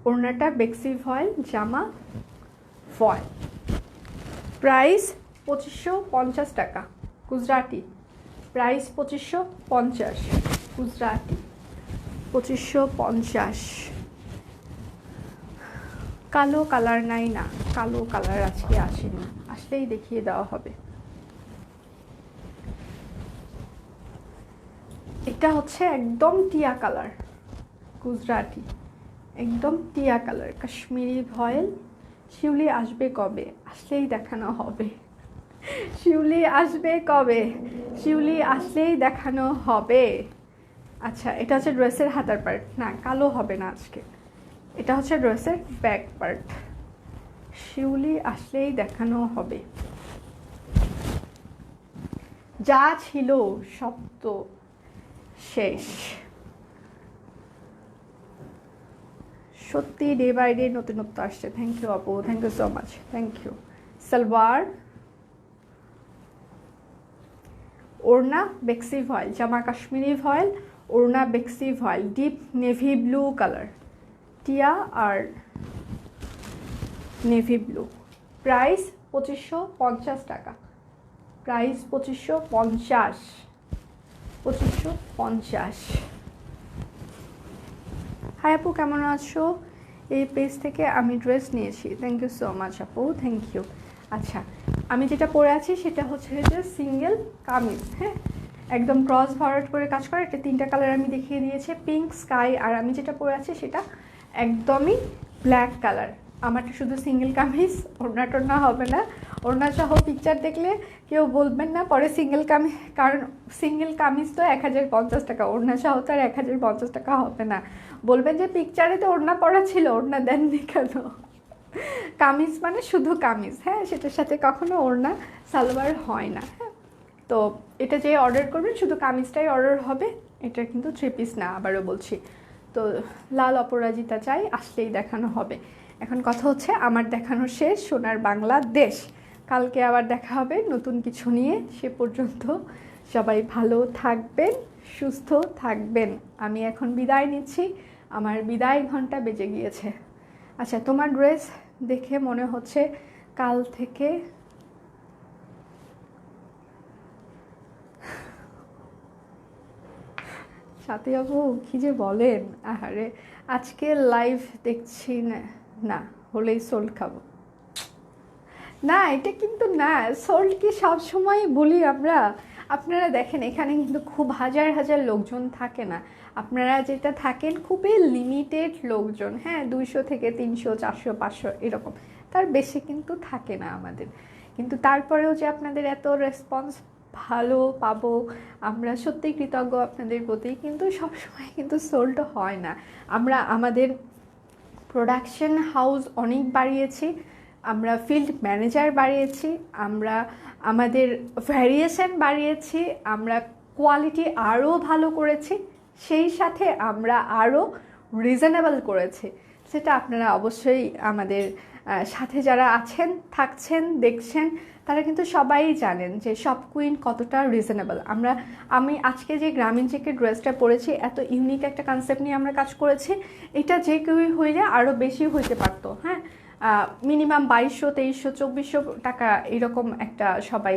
ওড়নাটা বেক্সি ফয়েল, জামা ফয়েল। প্রাইস 2550 টাকা, গুজরাটি, প্রাইস 2550, গুজরাটি 2550। কালো কালার নাই না, কালো কালার আজকে আসেনি, আসলেই দেখিয়ে দেওয়া হবে। এটা হচ্ছে একদম টিয়া কালার, গুজরাটি একদম টিয়া কালার, কাশ্মীরি ভয়েল। শিউলি আসবে কবে? আসলেই দেখানো হবে। শিউলি আসবে কবে? শিউলি আসলেই দেখানো হবে। আচ্ছা, এটা হচ্ছে ড্রেসের হাতার পার্ট, না কালো হবে না আজকে। এটা হচ্ছে ড্রেসের ব্যাক পার্ট, শিউলি আসলেই দেখানো হবে। যা ছিল সব তো শেষ। সত্যি ডে বাই ডে নতুনত্ব আসছে, থ্যাংক ইউ আপু, thank you so much, thank you. Salwar, ওড়না বেক্সি ভয়েল, জামা কাশ্মীরি ভয়েল, ওড়না বেক্সি voile, deep navy blue colour, টিয়া আর নেভি ব্লু। প্রাইস 2550 টাকা, প্রাইস 2550, 2550। হাই আপু, কেমন আছো? এই পেজ থেকে আমি ড্রেস নিয়েছি, থ্যাংক ইউ সো মাচ আপু, থ্যাংক ইউ। আচ্ছা, আমি যেটা পরে আছি সেটা হচ্ছে যে সিঙ্গেল কামিজ, হ্যাঁ, একদম ক্রস ভরাট করে কাজ করা। এটা 3টা কালার আমি দেখিয়ে দিয়েছি, পিঙ্ক, স্কাই, আর আমি যেটা পরে আছি সেটা একদমই ব্ল্যাক কালার। আমারটা শুধু সিঙ্গেল কামিজ, ওড়না টোড়না হবে না। ওড়না সহ পিকচার দেখলে কেউ বলবেন না পরে সিঙ্গেল কামিজ, কারণ সিঙ্গেল কামিজ তো 1050 টাকা, ওড়না সহ তো আর 1050 টাকা হবে না। বলবেন যে পিকচারে তো ওড়না পরা ছিল, ওড়না দেননি কেন? কামিজ মানে শুধু কামিজ, হ্যাঁ, সেটার সাথে কখনো ওড়না সালোয়ার হয় না, হ্যাঁ। তো এটা যে অর্ডার করবেন শুধু কামিজটাই অর্ডার হবে, এটা কিন্তু 3 পিস না, আবারও বলছি। তো লাল অপরাজিতা চাই, আসলেই দেখানো হবে। এখন কথা হচ্ছে আমার দেখানো শেষ, সোনার বাংলাদেশ। কালকে আবার দেখা হবে নতুন কিছু নিয়ে। সে পর্যন্ত সবাই ভালো থাকবেন, সুস্থ থাকবেন। আমি এখন বিদায় নিচ্ছি, আমার বিদায় ঘন্টা বেজে গিয়েছে। আচ্ছা, তোমার ড্রেস দেখে মনে হচ্ছে কাল থেকে সাথে আপু কি যে বলেন, আহারে আজকে লাইভ দেখছি না, না হলেই সোল্ড খাবো না, এটা কিন্তু না, সোল্ড কি সব সময় বলি আমরা? আপনারা দেখেন এখানে কিন্তু খুব হাজার হাজার লোকজন থাকে না, আপনারা যেটা থাকেন খুবই লিমিটেড লোকজন, হ্যাঁ 200 থেকে 300 400 500 এরকম, তার বেশি কিন্তু থাকে না আমাদের। কিন্তু তারপরেও যে আপনাদের এত রেসপন্স ভালো পাবো, আমরা সত্যি কৃতজ্ঞ আপনাদের প্রতি। কিন্তু সবসময় কিন্তু সোল্ড হয় না। আমরা আমাদের প্রোডাকশন হাউস অনেক বাড়িয়েছি, আমরা ফিল্ড ম্যানেজার বাড়িয়েছি, আমরা আমাদের ভ্যারিয়েশন বাড়িয়েছি, আমরা কোয়ালিটি আরও ভালো করেছি, সেই সাথে আমরা আরও রিজনেবল করেছি। সেটা আপনারা অবশ্যই আমাদের সাথে যারা আছেন, থাকছেন, দেখছেন, তারা কিন্তু সবাই জানেন যে শপ কুইন কতটা রিজনেবল। আমি আজকে যে গ্রামীণ চেকের ড্রেসটা পরেছি, এত ইউনিক একটা কনসেপ্ট নিয়ে আমরা কাজ করেছি। এটা যে কেউই হইলে আরও বেশি হইতে পারতো, হ্যাঁ মিনিমাম 2200 2300 2400 টাকা এরকম একটা সবাই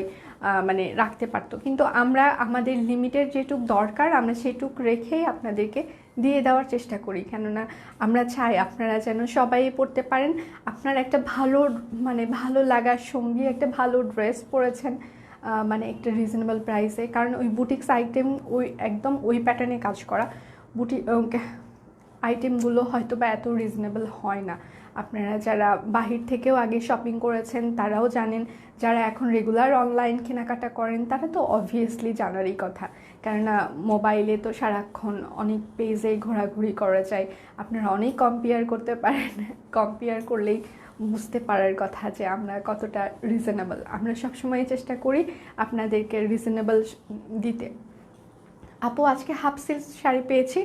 মানে রাখতে পারতো। কিন্তু আমরা আমাদের লিমিটেড যেটুক দরকার আমরা সেটুক রেখেই আপনাদেরকে দিয়ে দেওয়ার চেষ্টা করি, কেননা আমরা চাই আপনারা যেন সবাই পড়তে পারেন। আপনার একটা ভালো মানে ভালো লাগার সঙ্গী, একটা ভালো ড্রেস পরেছেন মানে একটা রিজনেবল প্রাইসে, কারণ ওই বুটিক্স আইটেম ওই একদম ওই প্যাটার্নে কাজ করা আইটেমগুলো হয়তো বা এত রিজনেবল হয় না। আপনারা যারা বাহির থেকেও আগে শপিং করেছেন তারাও জানেন, যারা এখন রেগুলার অনলাইন কেনাকাটা করেন তারা তো অবভিয়াসলি জানারই কথা, কেননা মোবাইলে তো সারাক্ষণ অনেক পেজে ঘোরাঘুরি করা যায়, আপনারা অনেক কম্পেয়ার করতে পারেন। কম্পেয়ার করলেই বুঝতে পারার কথা যে আমরা কতটা রিজনেবল। আমরা সবসময় চেষ্টা করি আপনাদেরকে রিজনেবল দিতে। আপু আজকে হাফ সিল্ক শাড়ি পেয়েছি,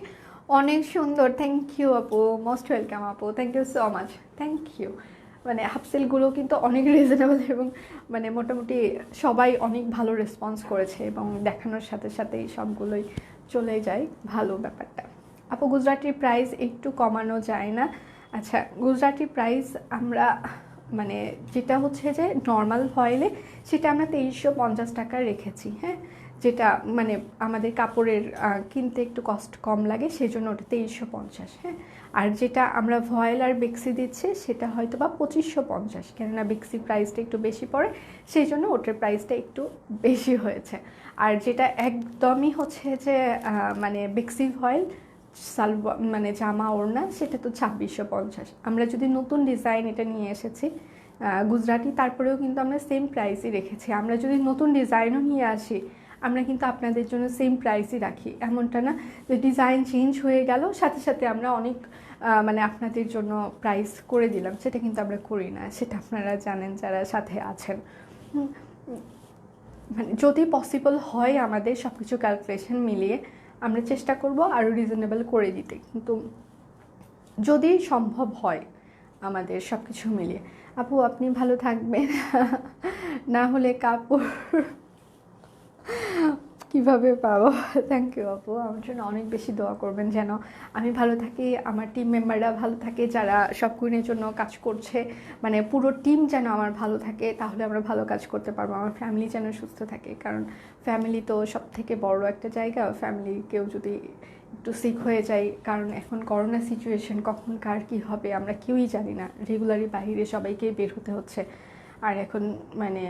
অনেক সুন্দর, থ্যাংক ইউ আপু, মোস্ট ওয়েলকাম আপু, thank you so much, thank you. মানে হাফ সিল্কগুলো কিন্তু অনেক রিজনেবল এবং মানে মোটামুটি সবাই অনেক ভালো রেসপন্স করেছে এবং দেখানোর সাথে সাথেই সবগুলোই চলে যায় ভালো ব্যাপারটা। আপু গুজরাটির প্রাইস একটু কমানো যায় না? আচ্ছা, গুজরাটি প্রাইস আমরা মানে যেটা হচ্ছে যে নর্মাল ফয়েলে সেটা আমরা 2350 টাকা রেখেছি, হ্যাঁ যেটা মানে আমাদের কাপড়ের কিনতে একটু কস্ট কম লাগে সেই জন্য ওটা 2350, হ্যাঁ। আর যেটা আমরা ভয়েল আর বেক্সি দিচ্ছি সেটা হয়তো বা 2550, কেননা বেক্সি প্রাইসটা একটু বেশি পড়ে সেই জন্য ওটার প্রাইসটা একটু বেশি হয়েছে। আর যেটা একদমই হচ্ছে যে মানে বেক্সি ভয়েল সালওয়ার মানে জামা ওড়না সেটা তো 2650। আমরা যদি নতুন ডিজাইন এটা নিয়ে এসেছি গুজরাটি, তারপরেও কিন্তু আমরা সেম প্রাইসই রেখেছি। আমরা যদি নতুন ডিজাইনও নিয়ে আসি আমরা কিন্তু আপনাদের জন্য সেম প্রাইসই রাখি, এমনটা না যে ডিজাইন চেঞ্জ হয়ে গেল সাথে সাথে আমরা অনেক মানে আপনাদের জন্য প্রাইস করে দিলাম, সেটা কিন্তু আমরা করি না, সেটা আপনারা জানেন যারা সাথে আছেন। মানে যদি পসিবল হয় আমাদের সব কিছু ক্যালকুলেশন মিলিয়ে আমরা চেষ্টা করব আরও রিজনেবল করে দিতে, কিন্তু যদি সম্ভব হয় আমাদের সব কিছু মিলিয়ে। আপু আপনি ভালো থাকবেন, না হলে কাপড় কীভাবে পাবো? থ্যাংক ইউ আপু, আমার জন্য অনেক বেশি দোয়া করবেন যেন আমি ভালো থাকি, আমার টিম মেম্বাররা ভালো থাকে, যারা সব কুইনের জন্য কাজ করছে, মানে পুরো টিম যেন আমার ভালো থাকে, তাহলে আমরা ভালো কাজ করতে পারবো। আমার ফ্যামিলি যেন সুস্থ থাকে, কারণ ফ্যামিলি তো সব থেকে বড় একটা জায়গা। ফ্যামিলি কেউ যদি একটু সিক হয়ে যায়, কারণ এখন করোনা সিচুয়েশন, কখন কার কী হবে আমরা কেউই জানি না, রেগুলারই বাইরে সবাইকেই বের হতে হচ্ছে, আর এখন মানে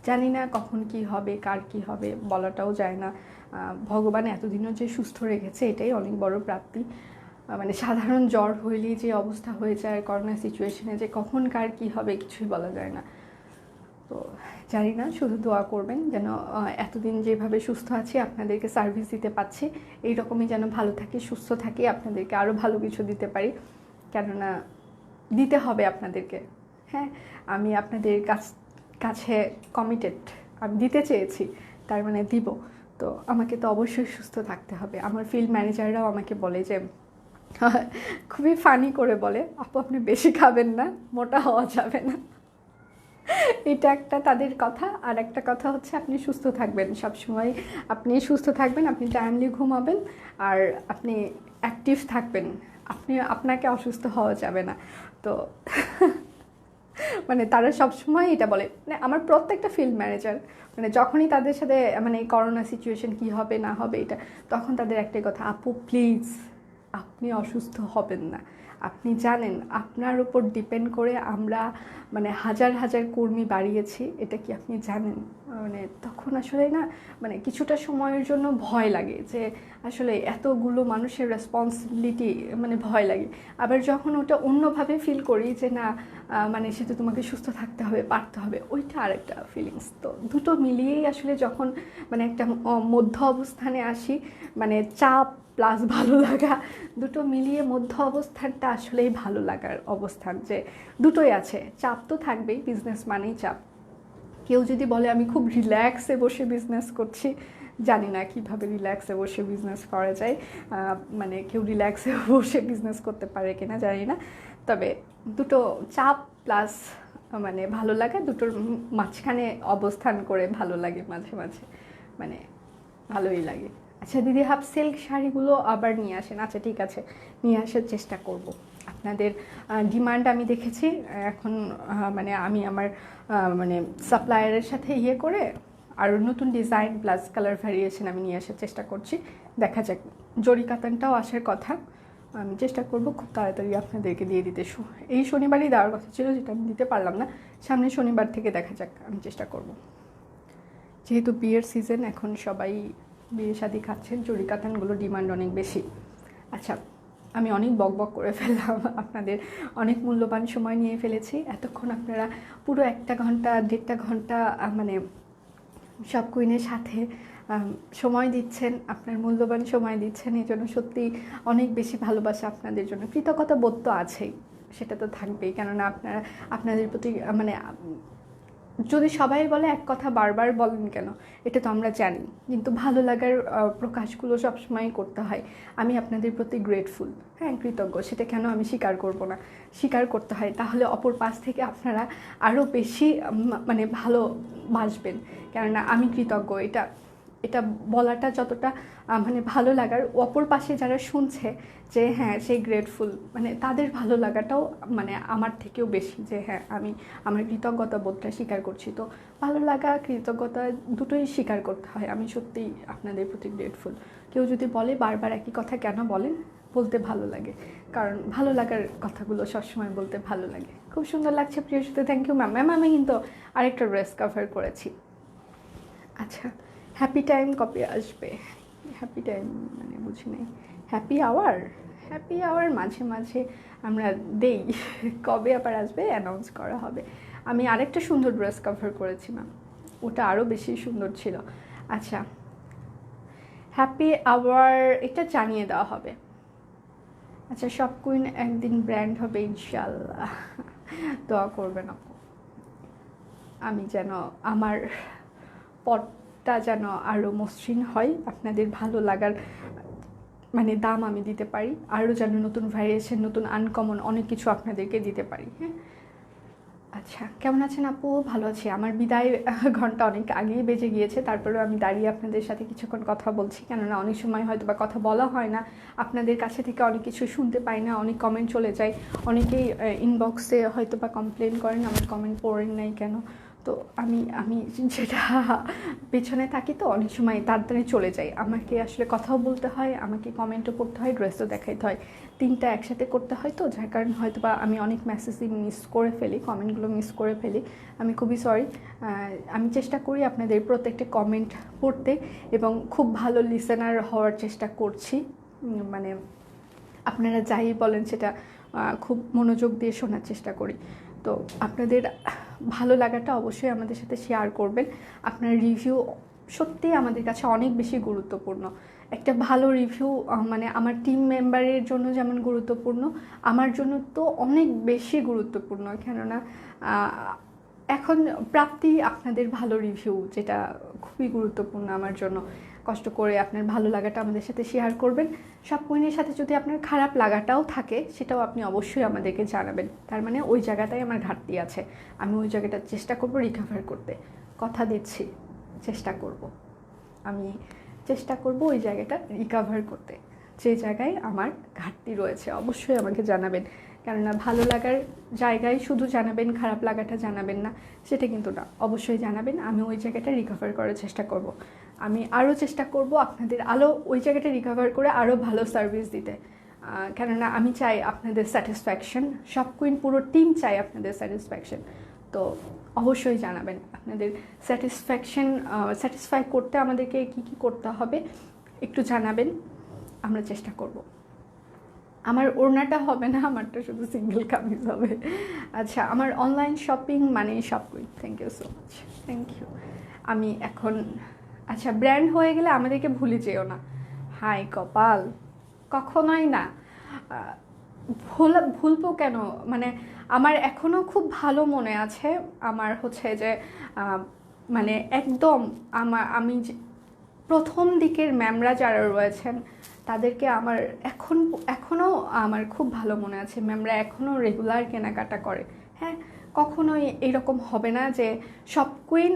জানি না কখন কি হবে, কার কি হবে বলাটাও যায় না। ভগবান এতদিনও যে সুস্থ রেখেছে এটাই অনেক বড় প্রাপ্তি। মানে সাধারণ জ্বর হইলেই যে অবস্থা হয়ে যায় করোনা সিচুয়েশনে, যে কখন কার কী হবে কিছুই বলা যায় না। তো জানি না, শুধু দোয়া করবেন যেন এতদিন যেভাবে সুস্থ আছি আপনাদেরকে সার্ভিস দিতে পারছি এইরকমই যেন ভালো থাকি, সুস্থ থাকি, আপনাদেরকে আরও ভালো কিছু দিতে পারি, কেননা দিতে হবে আপনাদেরকে। হ্যাঁ, আমি আপনাদের কাছে কমিটেড, আমি দিতে চেয়েছি, তার মানে দিব। তো আমাকে তো অবশ্যই সুস্থ থাকতে হবে। আমার ফিল্ড ম্যানেজাররাও আমাকে বলে যে খুবই ফানি করে বলে, আপু আপনি বেশি খাবেন না, মোটা হওয়া যাবে না। এটা একটা তাদের কথা। আর একটা কথা হচ্ছে আপনি সুস্থ থাকবেন সবসময়, আপনি সুস্থ থাকবেন, আপনি টাইমলি ঘুমাবেন, আর আপনি অ্যাক্টিভ থাকবেন, আপনাকে অসুস্থ হওয়া যাবে না। তো মানে তারা সবসময় এটা বলে, মানে আমার প্রত্যেকটা ফিল্ড ম্যানেজার, মানে যখনই তাদের সাথে মানে করোনা সিচুয়েশন কী হবে না হবে এটা, তখন তাদের একটাই কথা, আপু প্লিজ আপনি অসুস্থ হবেন না। আপনি জানেন আপনার উপর ডিপেন্ড করে আমরা মানে হাজার হাজার কর্মী বাড়িয়েছি, এটা কি আপনি জানেন? মানে তখন আসলে না মানে কিছুটা সময়ের জন্য ভয় লাগে যে আসলে এতগুলো মানুষের রেসপন্সিবিলিটি, মানে ভয় লাগে। আবার যখন ওটা অন্যভাবে ফিল করি যে না মানে সেটা তোমাকে সুস্থ থাকতে হবে, পারতে হবে, ওইটা আরেকটা ফিলিংস। তো দুটো মিলিয়েই আসলে যখন মানে একটা মধ্য অবস্থানে আসি, মানে চাপ প্লাস ভালো লাগা, দুটো মিলিয়ে মধ্য অবস্থানটা আসলেই ভালো লাগার অবস্থান, যে দুটোই আছে। চাপ তো থাকবেই, বিজনেস মানেই চাপ। কেউ যদি বলে আমি খুব রিল্যাক্সে বসে বিজনেস করছি, জানি না কিভাবে রিল্যাক্সে বসে বিজনেস করা যায়, মানে কেউ রিল্যাক্সে বসে বিজনেস করতে পারে কিনা জানি না। তবে দুটো চাপ প্লাস মানে ভালো লাগা, দুটোর মাঝখানে অবস্থান করে ভালো লাগে মাঝে মাঝে, মানে ভালোই লাগে। আচ্ছা দিদি, হাফ সিল্ক শাড়িগুলো আবার নিয়ে আসেন। আচ্ছা ঠিক আছে, নিয়ে আসার চেষ্টা করব। আপনাদের ডিমান্ড আমি দেখেছি, এখন মানে আমি আমার মানে সাপ্লায়ারের সাথে ইয়ে করে আরও নতুন ডিজাইন প্লাস কালার ভ্যারিয়েশন আমি নিয়ে আসার চেষ্টা করছি। দেখা যাক, জরি কাতানটাও আসার কথা, আমি চেষ্টা করব খুব তাড়াতাড়ি আপনাদেরকে দিয়ে দিতে। এই শনিবারই দেওয়ার কথা ছিল, যেটা আমি দিতে পারলাম না, সামনে শনিবার থেকে দেখা যাক, আমি চেষ্টা করব। যেহেতু বিয়ের সিজন, এখন সবাই বিয়ে শাদি খাচ্ছেন, জরি কাতানগুলো ডিমান্ড অনেক বেশি। আচ্ছা, আমি অনেক বকবক করে ফেললাম, আপনাদের অনেক মূল্যবান সময় নিয়ে ফেলেছি। এতক্ষণ আপনারা পুরো 1 ঘন্টা 1.5 ঘন্টা মানে সব কুইনের সাথে সময় দিচ্ছেন, আপনার মূল্যবান সময় দিচ্ছেন, এই জন্য সত্যি অনেক বেশি ভালোবাসা আপনাদের জন্য। কৃতজ্ঞতা বোধ তো আছেই, সেটা তো থাকবেই, কেননা আপনাদের প্রতি মানে যদি সবাই বলে এক কথা বারবার বলেন কেন, এটা তো আমরা জানি, কিন্তু ভালো লাগার প্রকাশগুলো সবসময় করতে হয়। আমি আপনাদের প্রতি গ্রেটফুল, হ্যাঁ কৃতজ্ঞ, সেটা কেন আমি স্বীকার করব না, স্বীকার করতে হয়। তাহলে অপর পাশ থেকে আপনারা আরও বেশি মানে ভালোবাসবেন, কেননা আমি কৃতজ্ঞ। এটা এটা বলাটা যতটা মানে ভালো লাগার, অপর পাশে যারা শুনছে যে হ্যাঁ সেই গ্রেটফুল, মানে তাদের ভালো লাগাটাও মানে আমার থেকেও বেশি, যে হ্যাঁ আমি আমার কৃতজ্ঞতা বোধটা স্বীকার করছি। তো ভালো লাগা কৃতজ্ঞতা দুটোই স্বীকার করতে হয়। আমি সত্যিই আপনাদের প্রতি গ্রেটফুল। কেউ যদি বলে বারবার একই কথা কেন বলেন, বলতে ভালো লাগে, কারণ ভালো লাগার কথাগুলো সবসময় বলতে ভালো লাগে। খুব সুন্দর লাগছে প্রিয় সাথে, থ্যাংক ইউ ম্যাম। ম্যাম আমি কিন্তু আরেকটা ড্রেস কভার করেছি। আচ্ছা, হ্যাপি টাইম কবে আসবে? হ্যাপি টাইম মানে বুঝি নাই। হ্যাপি আওয়ার, হ্যাপি আওয়ার মাঝে মাঝে আমরা দেই, কবে আবার আসবে অ্যানাউন্স করা হবে। আমি আরেকটা সুন্দর ড্রেস কভার করেছি ম্যাম, ওটা আরও বেশি সুন্দর ছিল। আচ্ছা, হ্যাপি আওয়ার এটা জানিয়ে দেওয়া হবে। আচ্ছা, সব কুইন একদিন ব্র্যান্ড হবে ইনশাল্লাহ, দোয়া করবেন আপু, আমি যেন আমার পথটা যেন আরও মসৃণ হয়, আপনাদের ভালো লাগার মানে দাম আমি দিতে পারি, আরও যেন নতুন ভ্যারিয়েশন, নতুন আনকমন অনেক কিছু আপনাদেরকে দিতে পারি। হ্যাঁ, আচ্ছা কেমন আছেন আপু? ভালো আছি। আমার বিদায় ঘন্টা অনেক আগেই বেজে গিয়েছে, তারপরেও আমি দাঁড়িয়ে আপনাদের সাথে কিছুক্ষণ কথা বলছি, কেননা অনেক সময় হয়তো বা কথা বলা হয় না, আপনাদের কাছে থেকে অনেক কিছু শুনতে পাই না, অনেক কমেন্ট চলে যায়, অনেকেই ইনবক্সে হয়তো বা কমপ্লেন করেন আমার কমেন্ট পড়েন নাই কেন। তো আমি যেটা পেছনে থাকি, তো অনেক সময় তাড়াতাড়ি চলে যাই, আমাকে আসলে কথাও বলতে হয়, আমাকে কমেন্টও পড়তে হয়, ড্রেসও দেখাইতে হয়, তিনটা একসাথে করতে হয়। তো যার কারণে হয়তো বা আমি অনেক মেসেজই মিস করে ফেলি, কমেন্টগুলো মিস করে ফেলি, আমি খুবই সরি। আমি চেষ্টা করি আপনাদের প্রত্যেকটা কমেন্ট পড়তে, এবং খুব ভালো লিসেনার হওয়ার চেষ্টা করছি, মানে আপনারা যাই বলেন সেটা খুব মনোযোগ দিয়ে শোনার চেষ্টা করি। তো আপনাদের ভালো লাগাটা অবশ্যই আমাদের সাথে শেয়ার করবেন। আপনার রিভিউ সত্যিই আমাদের কাছে অনেক বেশি গুরুত্বপূর্ণ। একটা ভালো রিভিউ মানে আমার টিম মেম্বারের জন্য যেমন গুরুত্বপূর্ণ, আমার জন্য তো অনেক বেশি গুরুত্বপূর্ণ, কেননা এখন প্রাপ্তি আপনাদের ভালো রিভিউ, যেটা খুবই গুরুত্বপূর্ণ আমার জন্য। কষ্ট করে আপনার ভালো লাগাটা আমাদের সাথে শেয়ার করবেন। সব কুইনের সাথে যদি আপনার খারাপ লাগাটাও থাকে, সেটাও আপনি অবশ্যই আমাদেরকে জানাবেন। তার মানে ওই জায়গাটাই আমার ঘাটতি আছে, আমি ওই জায়গাটা চেষ্টা করব রিকভার করতে। কথা দিচ্ছি, চেষ্টা করব, আমি চেষ্টা করব ওই জায়গাটা রিকভার করতে। যে জায়গায় আমার ঘাটতি রয়েছে অবশ্যই আমাকে জানাবেন। কেননা ভালো লাগার জায়গায় শুধু জানাবেন, খারাপ লাগাটা জানাবেন না, সেটা কিন্তু না। অবশ্যই জানাবেন, আমি ওই জায়গাটা রিকভার করার চেষ্টা করব। আমি আরও চেষ্টা করব আপনাদের ওই জায়গাটা রিকভার করে আরও ভালো সার্ভিস দিতে। কেননা আমি চাই আপনাদের স্যাটিসফ্যাকশন, সব কুইন পুরো টিম চাই আপনাদের স্যাটিসফ্যাকশন। তো অবশ্যই জানাবেন আপনাদের স্যাটিসফাই করতে আমাদেরকে কী কী করতে হবে একটু জানাবেন, আমরা চেষ্টা করব। আমার ওড়নাটা হবে না, আমারটা শুধু সিঙ্গেল কামিজ হবে। আচ্ছা, আমার অনলাইন শপিং মানে সব queen, thank you so much, thank you. আমি এখন আচ্ছা, ব্র্যান্ড হয়ে গেলে আমাদেরকে ভুলে যেও না। হাই কপাল, কখনোই না। ভুলবো কেন? মানে আমার এখনও খুব ভালো মনে আছে। আমার হচ্ছে যে মানে একদম আমি প্রথম দিকের ম্যামরা যারা রয়েছেন তাদেরকে আমার এখনও আমার খুব ভালো মনে আছে। ম্যামরা এখনও রেগুলার কেনাকাটা করে। হ্যাঁ, কখনোই এরকম হবে না যে সব কুইন,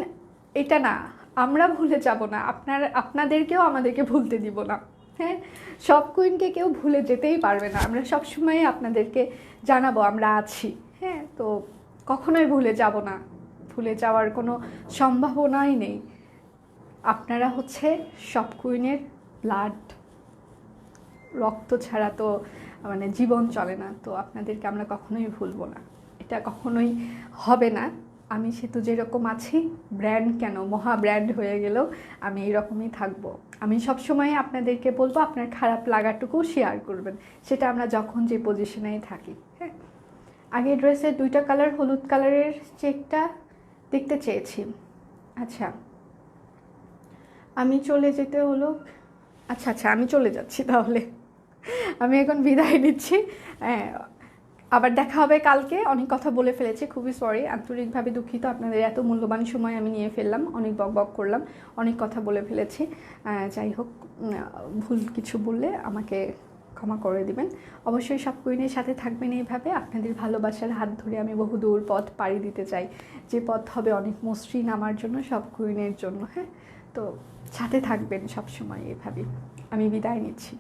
এটা না, আমরা ভুলে যাব না, আপনাদেরকেও আমাদেরকে ভুলতে দিব না। হ্যাঁ, সব কুইনকে কেউ ভুলে যেতেই পারবে না। আমরা সবসময় আপনাদেরকে জানাবো আমরা আছি। হ্যাঁ, তো কখনোই ভুলে যাব না, ভুলে যাওয়ার কোনো সম্ভাবনাই নেই। আপনারা হচ্ছে সব কুইনের ব্লাড, রক্ত ছাড়া তো মানে জীবন চলে না। তো আপনাদেরকে আমরা কখনোই ভুলবো না, এটা কখনোই হবে না। আমি সেতু যেরকম আছি, ব্র্যান্ড কেন, মহা ব্র্যান্ড হয়ে গেলেও আমি এইরকমই থাকবো। আমি সবসময় আপনাদেরকে বলবো আপনার খারাপ লাগাটুকু শেয়ার করবেন, সেটা আমরা যখন যে পজিশনেই থাকি। হ্যাঁ, আগে ড্রেসের 2টা কালার, হলুদ কালারের চেকটা দেখতে চেয়েছি। আচ্ছা, আমি চলে যেতে হলো। আচ্ছা আচ্ছা, আমি চলে যাচ্ছি তাহলে, আমি এখন বিদায় নিচ্ছি। আবার দেখা হবে কালকে। অনেক কথা বলে ফেলেছি, খুবই সরি, আন্তরিকভাবে দুঃখিত। আপনাদের এত মূল্যবান সময় আমি নিয়ে ফেললাম, অনেক বক করলাম, অনেক কথা বলে ফেলেছি। যাই হোক, ভুল কিছু বললে আমাকে ক্ষমা করে দিবেন। অবশ্যই সব কুইনের সাথে থাকবেন এইভাবে। আপনাদের ভালোবাসার হাত ধরে আমি বহু দূর পথ পাড়ি দিতে চাই, যে পথ হবে অনেক মসৃণ আমার জন্য, সব কুইনের জন্য। হ্যাঁ, তো সাথে থাকবেন সবসময় এইভাবে। আমি বিদায় নিচ্ছি।